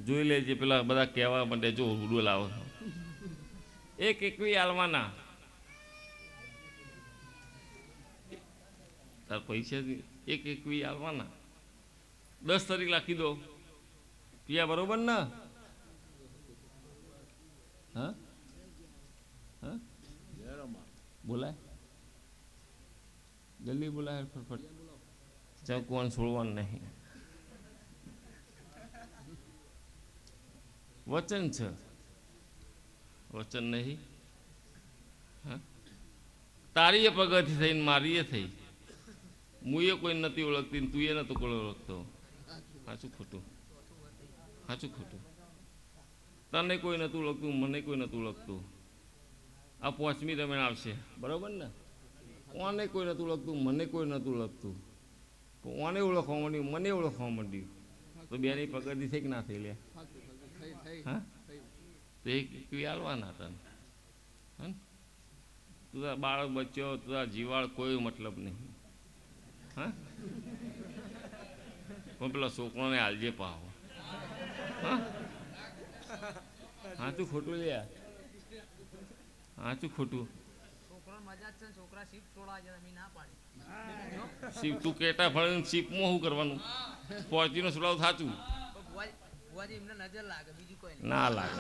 જોઈ લેજે. પેલા બધા કહેવા માટે જો હુડો લાવો. એક એકવી આલવાના તાર પૈસા એક એકવી આલવાના. 10 તારીખ લખી દો પિયા. બરોબર ને? હા હા બોલાય જલ્દી બોલાય ફટફટ. ચકવાનું છોડવાનું નહીં. વચન છે, વચન નહીં. હા તારી એ પગથી થઈને મારી એ થઈ. હું એ કોઈ નથી ઓળખતી તું એ નતો કોઈ ઓળખતો. સાચું ખોટું? સાચું ખોટું? તને કોઈ નતું ઓળખતું, મને કોઈ નતું ઓળખતું. આ 5મી રમેણ આવશે. બરોબર ને? ઓને કોઈ નતું ઓળખતું, મને કોઈ નતું ઓળખતું. ઓને ઓળખવા માંડ્યું, મને ઓળખવા માંડ્યું. તો બેની પગથી થઈ કે ના થઈ લે? હા તો એક હાલવાના તને. હા તું તારા બાળક બચ્યો, તું તારા જીવાળ કોઈ મતલબ નહીં. હા પણ પેલા છોકરાને હાલજે પાવો. હા સાચું ખોટું લે? સાચું ખોટું? શીપ તું કેટા ફળીને શીપમાં શું કરવાનું? ફોર્ચ્યુનર સુલાવ સાચું ના લાગે,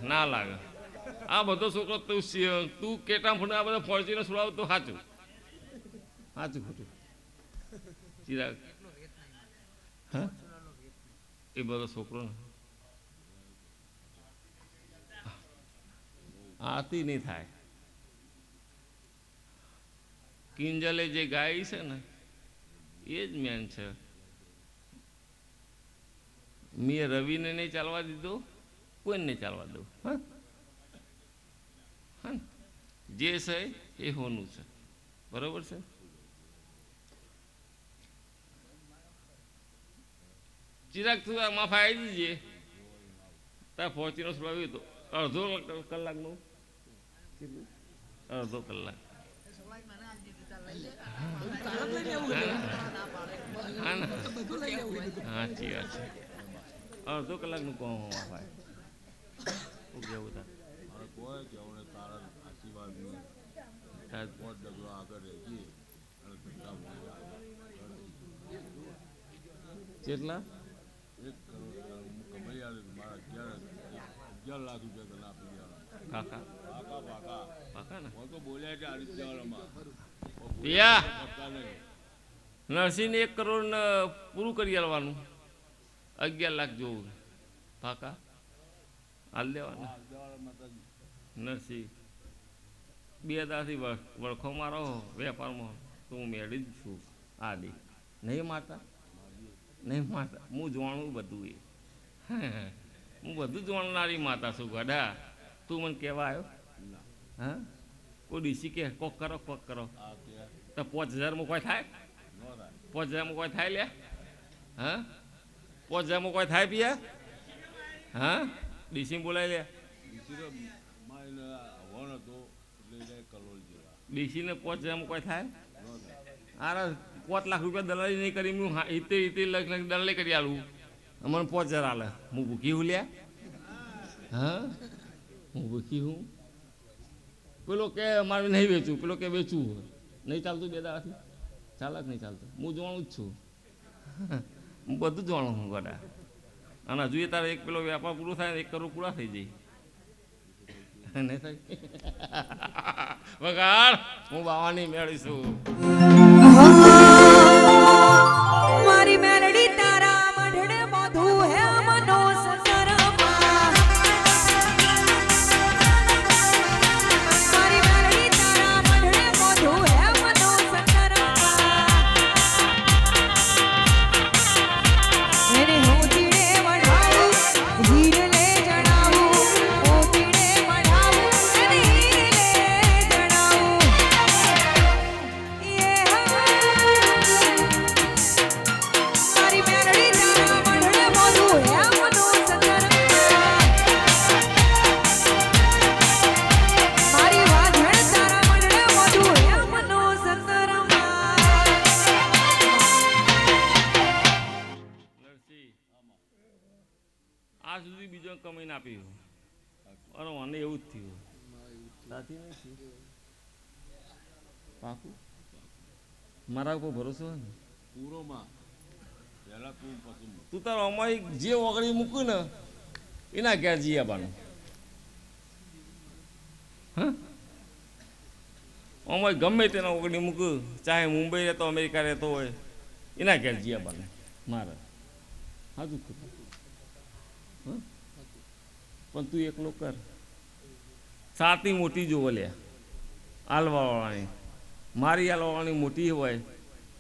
ના લાગે. આ બધો છોકરો તું કેટા ફોન આ બધા ફોર્ચ્યુનર સુલાવ તો સાચું. સાચું ખોટું? ચિરાગ હા એ બધો છોકરો ને આતી નહીં થાય. કિંજલે જે ગાય છે ને એ જ મેન છે. મેં રવિને નહીં ચાલવા દીધો, કોઈને નહીં ચાલવા દઉં. હા હા જે છે એ હોનું છે. બરોબર છે? ચિરાગ તું માફા આવી દીજે. તાર ફોર્ચ્યુનર સુલાવ્યું તો અડધો કલાકનું. અડધો કલાક. સાચી વાત છે. અડધો કલાકનું કોણ માફાય? શું કેવું તાર? કેટલા? 11 લાખ રૂપિયા કાકા પાકા ને નરસિંહને 1 કરોડ ને પૂરું કરી આલવાનું. 11 લાખ જોવું પાકા હાલ દેવાના. નરસિંહ 2 દાથી વળખો મારો વેપારમાં તો હું મેળી જ છું. આડી નહીં મારતા, નહીં મારતા. હું જાણું બધું. એ હું બધું જાણનારી માતા છું. ગઢા તું મને કહેવા આવ્યો? હા કોઈ ડીસી કે કોક કરો કોક કરો તો 5000 કોઈ થાય? 5000 કોઈ થાય લે? હા 5000 કોઈ થાય પિયા? હા ડીસી બોલાય લે. ડીસીને 5000 કોઈ થાય? અરે 5 લાખ રૂપિયા દલાલી નહીં કરી. હું 70 લાખ દલાલી કરી આલું. મને 5000 હાલે. હું ભૂખી હું લ્યા? હા હું ભૂખી હું? પેલો કે મારે નહીં વેચવું, પેલો કે વેચવું. નહીં ચાલતું 2 દાડાથી? ચાલક નહીં ચાલતું. હું જાણું જ છું. હું બધું જાણું છું ગડા. અને હજુ તારે એક પેલો વેપાર પૂરો થાય 1 કરોડ પૂરા થઈ જાય. નહીં થાય? વગાડ હું બાવાની મેળવીશું. પીવું અરે મને એવું જ થયું સાચી નહીં પાકું મારા ઉપર ભરોસો હોય ને પૂરોમાં પહેલા તું પછી તું તારો અમારી જે ઓગળી મૂક્યું ને એના ઘેર જઈ આવવાનું હા અમારે ગમે તેના ઓગળી મૂક્યું ચાહે મુંબઈ રહેતો અમેરિકા રહેતો હોય એના ઘેર જઈ આવવાનું મારે હાજુ ખોટું હા પણ તું એકલો કર સાતી મોટી જોવો લે આલવાવાળાની મારી આલવાવાળાની મોટી હોય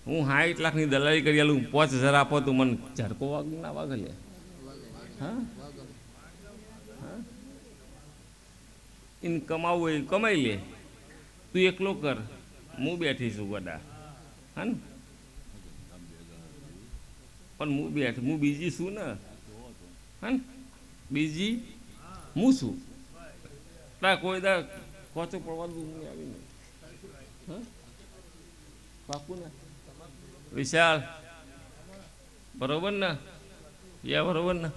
હું 60 લાખની દલાલી કરી આલું 5000 આપો તું મને ઝડકો વાગ ના વાગે લે હા હા એને કમાવું હોય કમાઈ લે તું એકલો કર હું બેઠી છું ગડા હા ને પણ હું બીજી છું ને હા ને બીજી હું છું તા કોઈ દા કોચો પડવા દઉં હું આવીને હા પાકું ને વિશાલ બરોબર ને યા બરોબર ને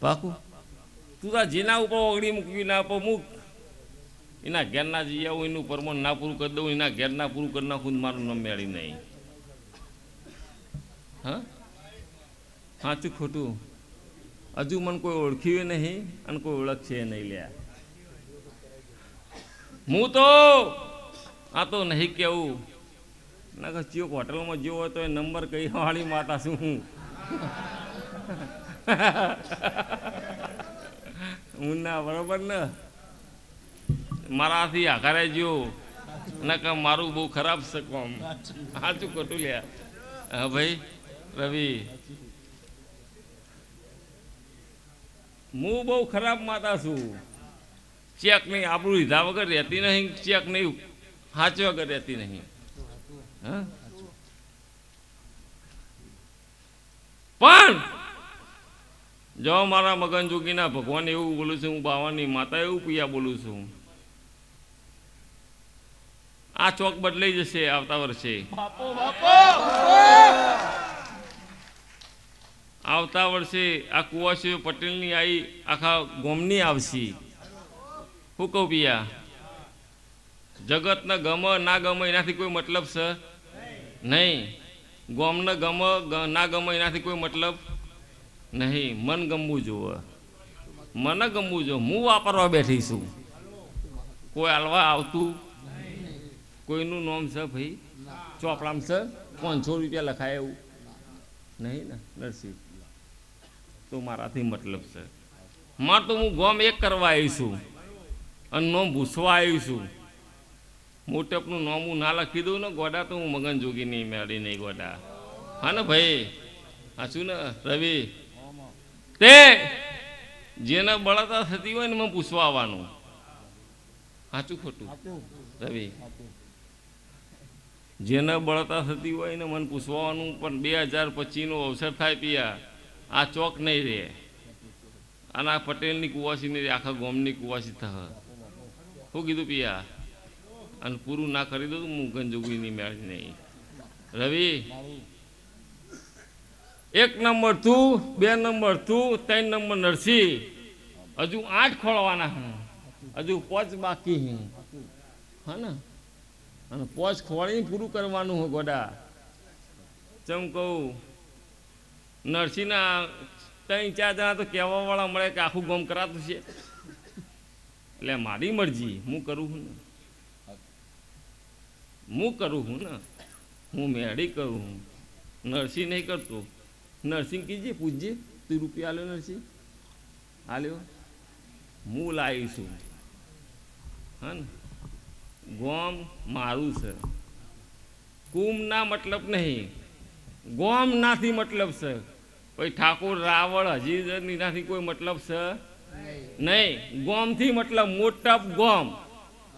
પાકું તું તા જેના ઉપર ઓગળી મૂકવી ના ઉપર મૂક એના ઘેર ના જઈ આવું એનું પરમણ ના પૂરું કરી દઉં એના ઘેર ના પૂરું કરી નાખું મારું નામ મેળી નહીં હા સાચું ખોટું હજુ મને કોઈ ઓળખ્યું નહીં અને કોઈ ઓળખશે નહીં લ્યા હું તો આ તો નહીં કેવું ના કે ચિયોક હોટલમાં જેવો હોય તો એ નંબર કઈ વાળી માતા શું હું ના બરોબર ને મારાથી આઘારે જો ના કે મારું બહુ ખરાબ છે કોમ સાચું ખોટું લ્યા હા ભાઈ રવિ હું બહુ ખરાબ માતા છું ચેક નહીં આપણું લીધા વગર રહેતી નહીં ચેક નહીં સાચવા વગર રહેતી નહીં હા પણ જો મારા મગન જોગીના ભગવાન એવું બોલું છું હું બાવાની માતા એવું પિયા બોલું છું આ ચોક બદલાઈ જશે આવતા વર્ષે આવતા વર્ષે આ કુવાસીઓ પટેલની આવી આખા ગોમની આવશે શું કહું પિયા જગતને ગમે ના ગમે એનાથી કોઈ મતલબ છે નહીં ગોમને ગમે ના ગમે એનાથી કોઈ મતલબ નહીં મન ગમવું જોવે મને ગમવું જો હું વાપરવા બેઠી છું કોઈ હાલવા આવતું કોઈનું નામ છે ભાઈ ચોપડામાં છે 500 રૂપિયા લખાય એવું નહીં ને નરસિંહ તો મારાથી મતલબ છે માર તો હું ગોમ એક કરવા આવી છું અને નોમ ભૂસવા આવી છું મોટપનું નોમ હું ના લખી દઉં ને ગોડા તો હું મગન જોગી નહીં મેળી નહીં ગોડા હા ને ભાઈ હાચું ને રવિ તે જેને બળતા થતી હોય ને મને પૂછવા આવવાનું સાચું ખોટું રવિ જેને બળતા થતી હોય ને મને પૂછવાનું પણ 2025નો અવસર થાય પિયા આ ચોક નહીં રહે અને આ પટેલની કુવાસી નહીં રહે આખા ગોમની કુવાસી થશે શું કીધું પિયા અને પૂરું ના કરી દઉં હું ગંજોગીની મેળી નહીં રવિ 1 નંબર તું 2 નંબર તું 3 નંબર નરસિંહ હજુ 8 ખોળવાના હજુ 5 બાકી હા ને અને 5 ખોળીને પૂરું કરવાનું હોય ગોડા ચમ કહું નરસિંહના 3-4 જણા તો કહેવાવાળા મળે કે આખું ગોમ કરાતું છે એટલે મારી મરજી હું કરું છું ને હું મેળી કરું હું નરસિંહ નહીં કરતો નરસિંહ કીજે પૂછજે તું રૂપિયા આલ્યો નરસિંહ આલ્યો હું લાવીશું હા ને ગોમ મારું છે કુમના મતલબ નહીં ગોમ નાથી મતલબ છે પછી ઠાકોર રાવળ હજી નાથી કોઈ મતલબ છે નહીં ગોમથી મતલબ મોટપ ગોમ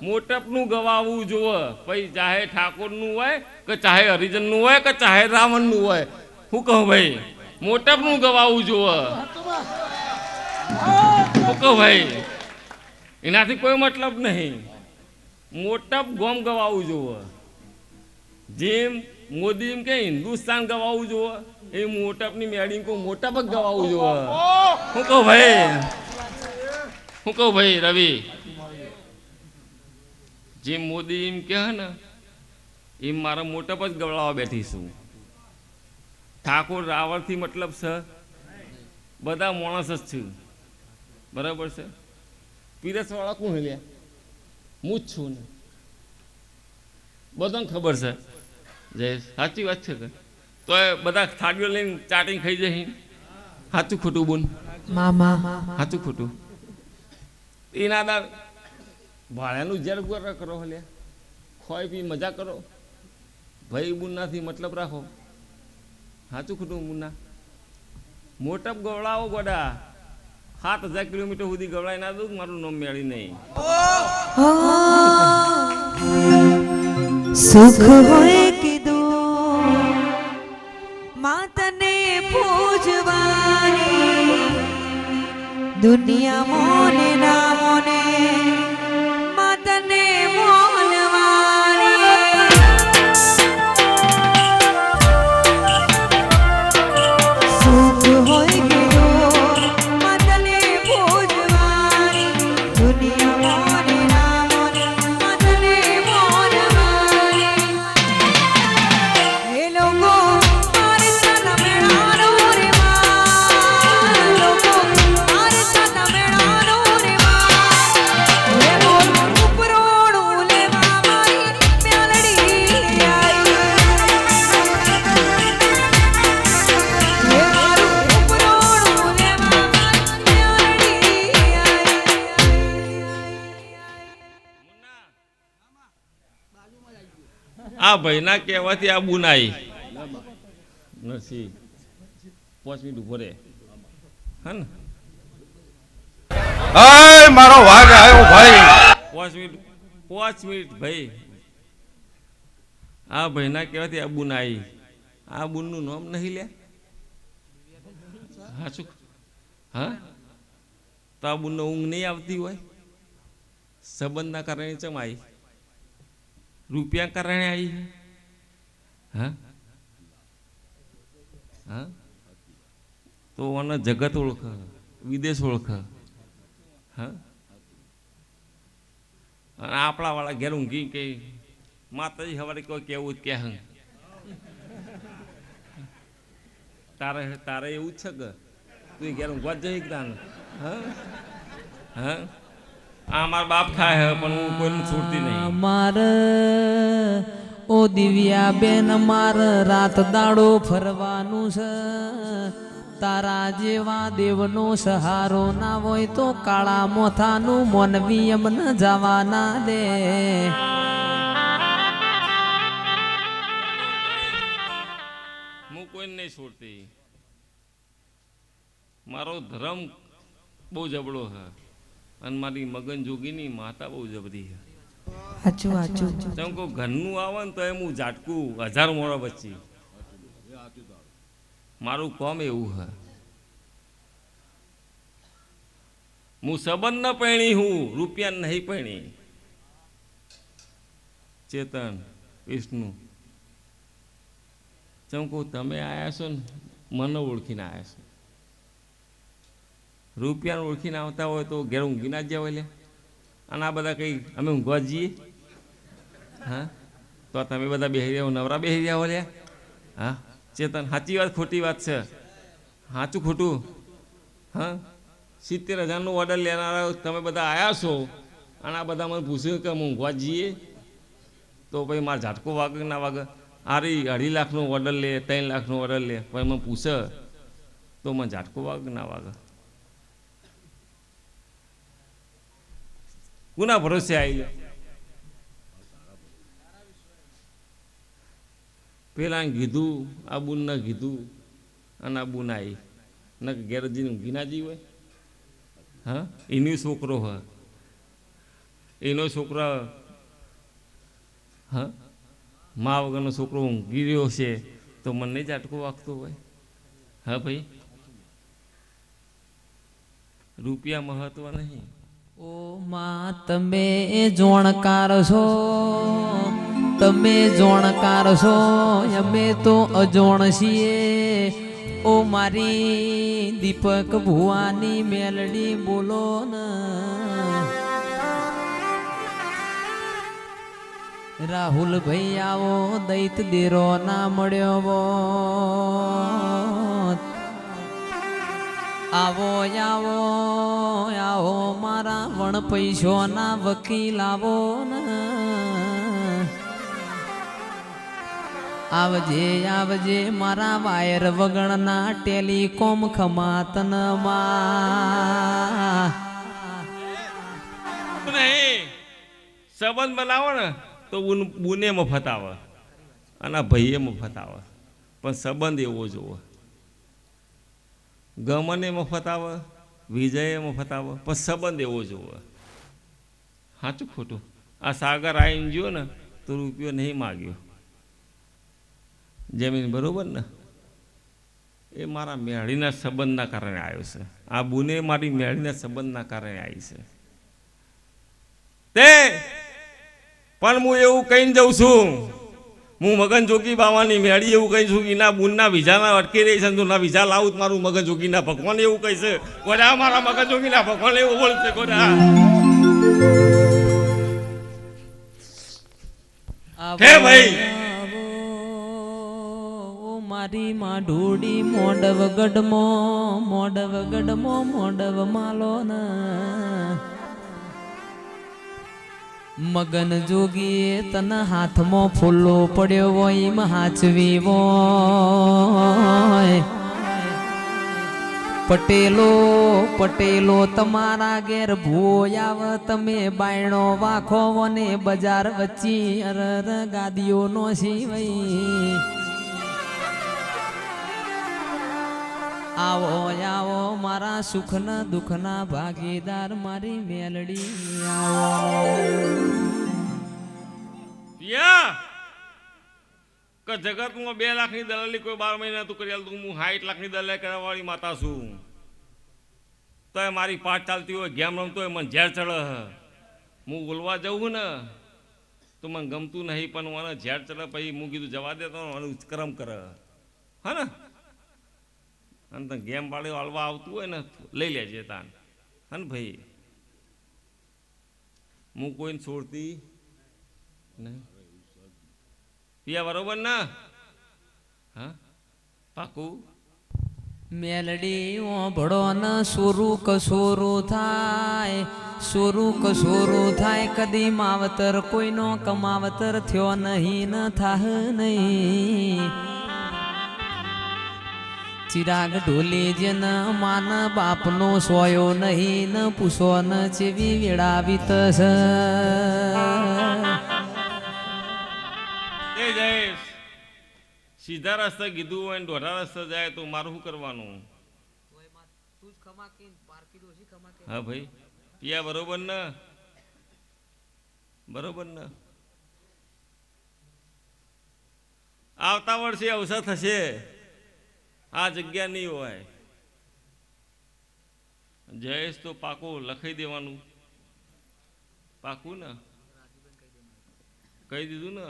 મોટપનું ગવાવું જોવે પછી ચાહે ઠાકોરનું હોય કે ચાહે હરિજનનું હોય કે ચાહે રાવણનું હોય શું કહું ભાઈ મોટપનું ગવાવું જોવે શું કહું ભાઈ એનાથી કોઈ મતલબ નહીં મોટપ ગોમ ગવાવું જોવે જેમ મોદી એમ કે હિન્દુસ્તાન ગવાવું જોવે એ મોટપની મેળી કો મોટપ જ ગવાવું જોવે શું કહું ભાઈ હું કહું ભાઈ રવિ, જેમ મોદી એમ કહે ને એમ મારા મોટપ જ ગવડાવવા બેઠી છું. ઠાકોર રાવણથી મતલબ છે, બધા માણસ જ છું, બરાબર છે. પીરસવાળા કોણ લ્યા? હું જ છું ને, બધાને ખબર છે. જય સાચી વાત છે કે તો એ બધા થાળીઓ લઈને ચાટીને ખાઈ જશે. સાચું ખોટું બોલ? સાચું ખોટું? એના આધાર ભાડાનું ઝેર કરો લે, ખોઈ પી મજા કરો, ભાઈ બુનાથી મતલબ રાખો. સાચું ખોટું મુન્ના? મોટપ ગવડાવો ગોડા, 7,000 કિલોમીટર સુધી ગવડાઈ ના દઉં, મારું નામ મેળી નહીં. સુખ હોય કીધું માતને પૂજવાની, દુનિયા મોને ના મોને માતને મોલવાની. સુખ હોય કીધું માતને પૂજવાની, દુનિયા મોને ના મોને માતને મોલવાની. એ લોકો મારે સાના મેળાનો રે માં, લોકો મારે સાના મેળાનો રે માં. એ બોલ ઉપરોણું લેવા મારી મ્યાલડી આઈ, એ મારું ઉપરોણું લેવા મારી મ્યાલડી આઈ. આ ભાઈના કહેવાથી આ બુનાઈ નથી. 5 મિનિટ ઉભો રે, હા ને? હાય મારો વાઘ આવ્યો ભાઈ. 5 મિનિટ ભાઈ. આ ભાઈના કહેવાથી આ બુનાઈ, આ બુનનું નામ નહીં લે. હા શું? હા તો આ બુનનો ઊંઘ નહીં આવતી હોય? સંબંધના કારણે ચમાઈ, રૂપિયા કારણે આવી. હા હા તો આને જગત ઓળખ, વિદેશ ઓળખ. હા અને આપણા વાળા ઘેર ઊંઘી કે માતાજી સવારે કોઈ કેવું જ કે તારે તારે એવું જ છે કે તું ઘેર ઊંઘવા જ જઈ તાને? હા હા આ મારા બાપ થાય પણ હું કોઈને છોડતી નહીં. માર ઓ દિવ્યા બેન, માર રાત દાડો ફરવાનું છે. તારા જેવા દેવનો સહારો ના હોય તો કાળા મોથાનું મોનવી અમને જવા ના દે. હું કોઈને નહીં છોડતી. મારો ધર્મ બહુ જબડો છે અને મારી મગન જોગીની માતા બહુ જબરી છે. હાચું હાચું. તેમ કોઈ ઘરનું આવે ને તો એમ હું ઝાટકું 1000 મોડા વચ્ચે. મારું કામ એવું છે. હું સંબંધ ન પૈણી, હું રૂપિયા નહીં પૈણી. ચેતન વિષ્ણુ ચમકો તમે આવ્યા છો ને મને ઓળખીને આવ્યા છો. રૂપિયાને ઓળખીને આવતા હોય તો ઘેર ઊંઘી ના જ જાવ લે. અને આ બધા કંઈ અમે ઊંઘવા જઈએ? હા તો તમે બધા બેસી રહ્યા નવરા બેસી રહ્યા હો લે. હા ચેતન સાચી વાત ખોટી વાત છે? સાચું ખોટું? હા 70,000નું ઓર્ડર લેનારા તમે બધા આવ્યા છો અને આ બધા મને પૂછ્યું કે અમે ઊંઘવા જઈએ તો ભાઈ મારે ઝાટકો વાગે ના વાગે? આરી 2.5 લાખનો ઓર્ડર લે, 3 લાખનો ઓર્ડર લે, પણ મને પૂછે તો મને ઝાટકો વાગે ના વાગે? કોના ભરોસે આવી લે? પેલા કીધું આ બુન ને કીધું અને આ બુન આવી ને ગેરજીને ઊંઘી ના જી હોય. હા એનો છોકરો હ, એનો છોકરો હા મા વગરનો છોકરો ઊંઘી રહ્યો છે તો મને ઝાટકો વાગતો હોય? હા ભાઈ રૂપિયા મહત્વ નહીં. ઓ માં તમે જોણકાર છો, તમે જોણકાર છો, અમે તો અજોણ છીએ. ઓ મારી દીપક ભુવાની મેલડી બોલો ને. રાહુલ ભાઈ આવો દૈત દેરો ના મળ્યો વો આવો આવો આવો મારા વણ પૈસો ના વકીલ આવો ને આવજે આવજે મારા વાયર વગણના ટેલિકોમ ખમાતન માં નહીં સંબંધ બનાવો ને તો બુને મફત આવે અને ભાઈએ મફત આવે પણ સંબંધ એવો જોવો ગમને મફત આવે વિજયે મફત આવે પણ સંબંધ એવો જોવો સાચું ખોટું આ સાગર આવીને ગયો ને તો રૂપિયો નહીં માગ્યો જમીન બરોબર ને એ મારા મેળીના સંબંધના કારણે આવ્યો છે આ બુને મારી મેળીના સંબંધના કારણે આવી છે તે પણ હું એવું કહીને જઉં છું હું મગન જોગી બાવાની મેળી એવું કહી છું કે ના બુનના વિઝાના અટકી રહી છે ના વિઝા લાવું મારું મગન જોગીના ભગવાન એવું કહી છે કોડા મારા મગન જોગીના ભગવાન એવું બોલશે કોડા હે ભાઈ મારી માં ઢોડી મોડવ ગઢમો મોડવ માલો ના મગન જોગીએ તને હાથમાં ફૂલો પડ્યો હોય એમ હાચવી હોય પટેલો તમારા ઘેર ભોયાવ તમે બાયણો વાખો ને બજાર વચ્ચી અરર ગાદીઓ નો સિવાય આવો આવો મારા સુખના દુઃખના ભાગીદાર મારી મેલડી આવો જગતમાં 2 લાખની દલાલી કોઈ 12 મહિના તું કરી આલ તું હું 60 લાખની દલાલી કરવા વાળી માતા છું તો મારી પાઠ ચાલતી હોય ગેમ રમતો હોય મને ઝેર ચડે હું બોલવા જવું ને તો મને ગમતું નહીં પણ મને ઝેર ચડે પછી હું કીધું જવા દેતો મને ઉત્ક્રમ કરે હા ને અને તને ગેમ વાળી હલવા આવતું હોય ને લઈ લેજે તાન હા ને ભાઈ હું કોઈને છોડતી નહીં પિયા બરોબર ને હા પાકું મેલડી ઓભળો ન સોરું કસોરું થાય કદી માવતર કોઈનો કમાવતર થયો નહીં ન થાહ નહીં ચિરાગ ઢોલી જેન માન બાપનો સોયો નહીં ન પૂછો ન ચેવી વેળાવી તસ સીધા રસ્તે કીધું હોય ને દોઢા રસ્તે જાય તો મારું શું કરવાનું હા ભાઈ પિયા બરોબર ને આવતા વર્ષે અવસર થશે આ જગ્યા નહીં હોય જયેશ તો પાકું લખાઈ દેવાનું પાકું ને કહી દીધું ને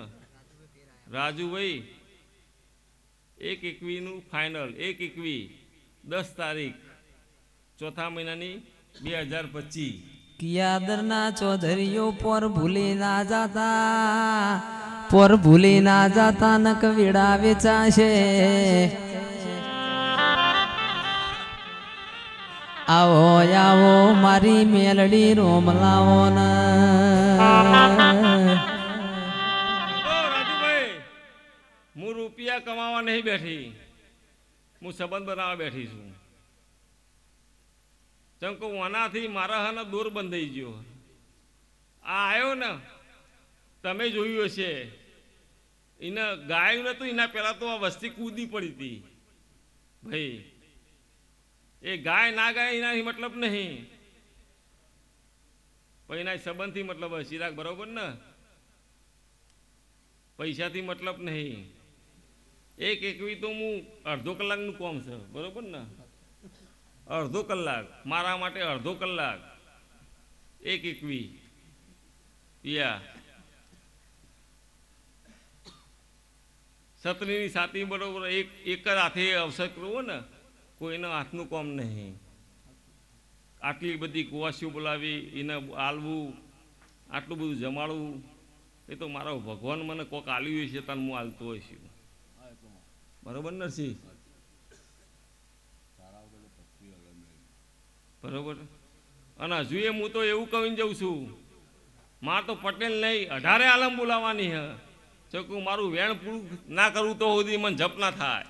રાજુભાઈ 1/21 નું ફાઇનલ 1/21 10 તારીખ ચોથા મહિનાની 2025 કિયાદરના ચૌધરીઓ પર ભૂલી ના જાતા નક વેડા વેચાશે આવો આવો મારી મેલડી રોમલાવો રાજુભાઈ હું રૂપિયા કમાવા નહીં બેઠી હું સંબંધ બનાવવા બેઠી છું જેમ કે આનાથી મારા હાને દોર બંધાઈ ગયો આ આવ્યો ને તમે જોયું હશે એને ગાયું નતું એના પહેલા તો આ વસ્તી કૂદી પડી હતી ભાઈ એ ગાય ના ગાય એનાથી મતલબ નહીં પણ એના સંબંધથી મતલબ ચિરાગ બરોબર ને પૈસાથી મતલબ નહીં 1/21 તો હું અડધો કલાકનું કોમ છે બરોબર ને અડધો કલાક મારા માટે અડધો કલાક 1/21 યા સતરીની સાતી બરોબર એક જ હાથે અવસર કરવો ને કોઈના હાથનું કામ નહીં આટલી બધી કુવાસીઓ બોલાવી એને આલવું આટલું બધું જમાડવું એ તો મારો ભગવાન મને કોક આલ્યું છે તાન હું હાલતો હશે બરોબર નથી બરોબર અને હજુ એ હું તો એવું કહીને જઉં છું માર તો પટેલ નહીં 18 આલમ બોલાવવાની હે જો મારું વેણ પૂરું ના કરું તો સુધી મને જપ ના થાય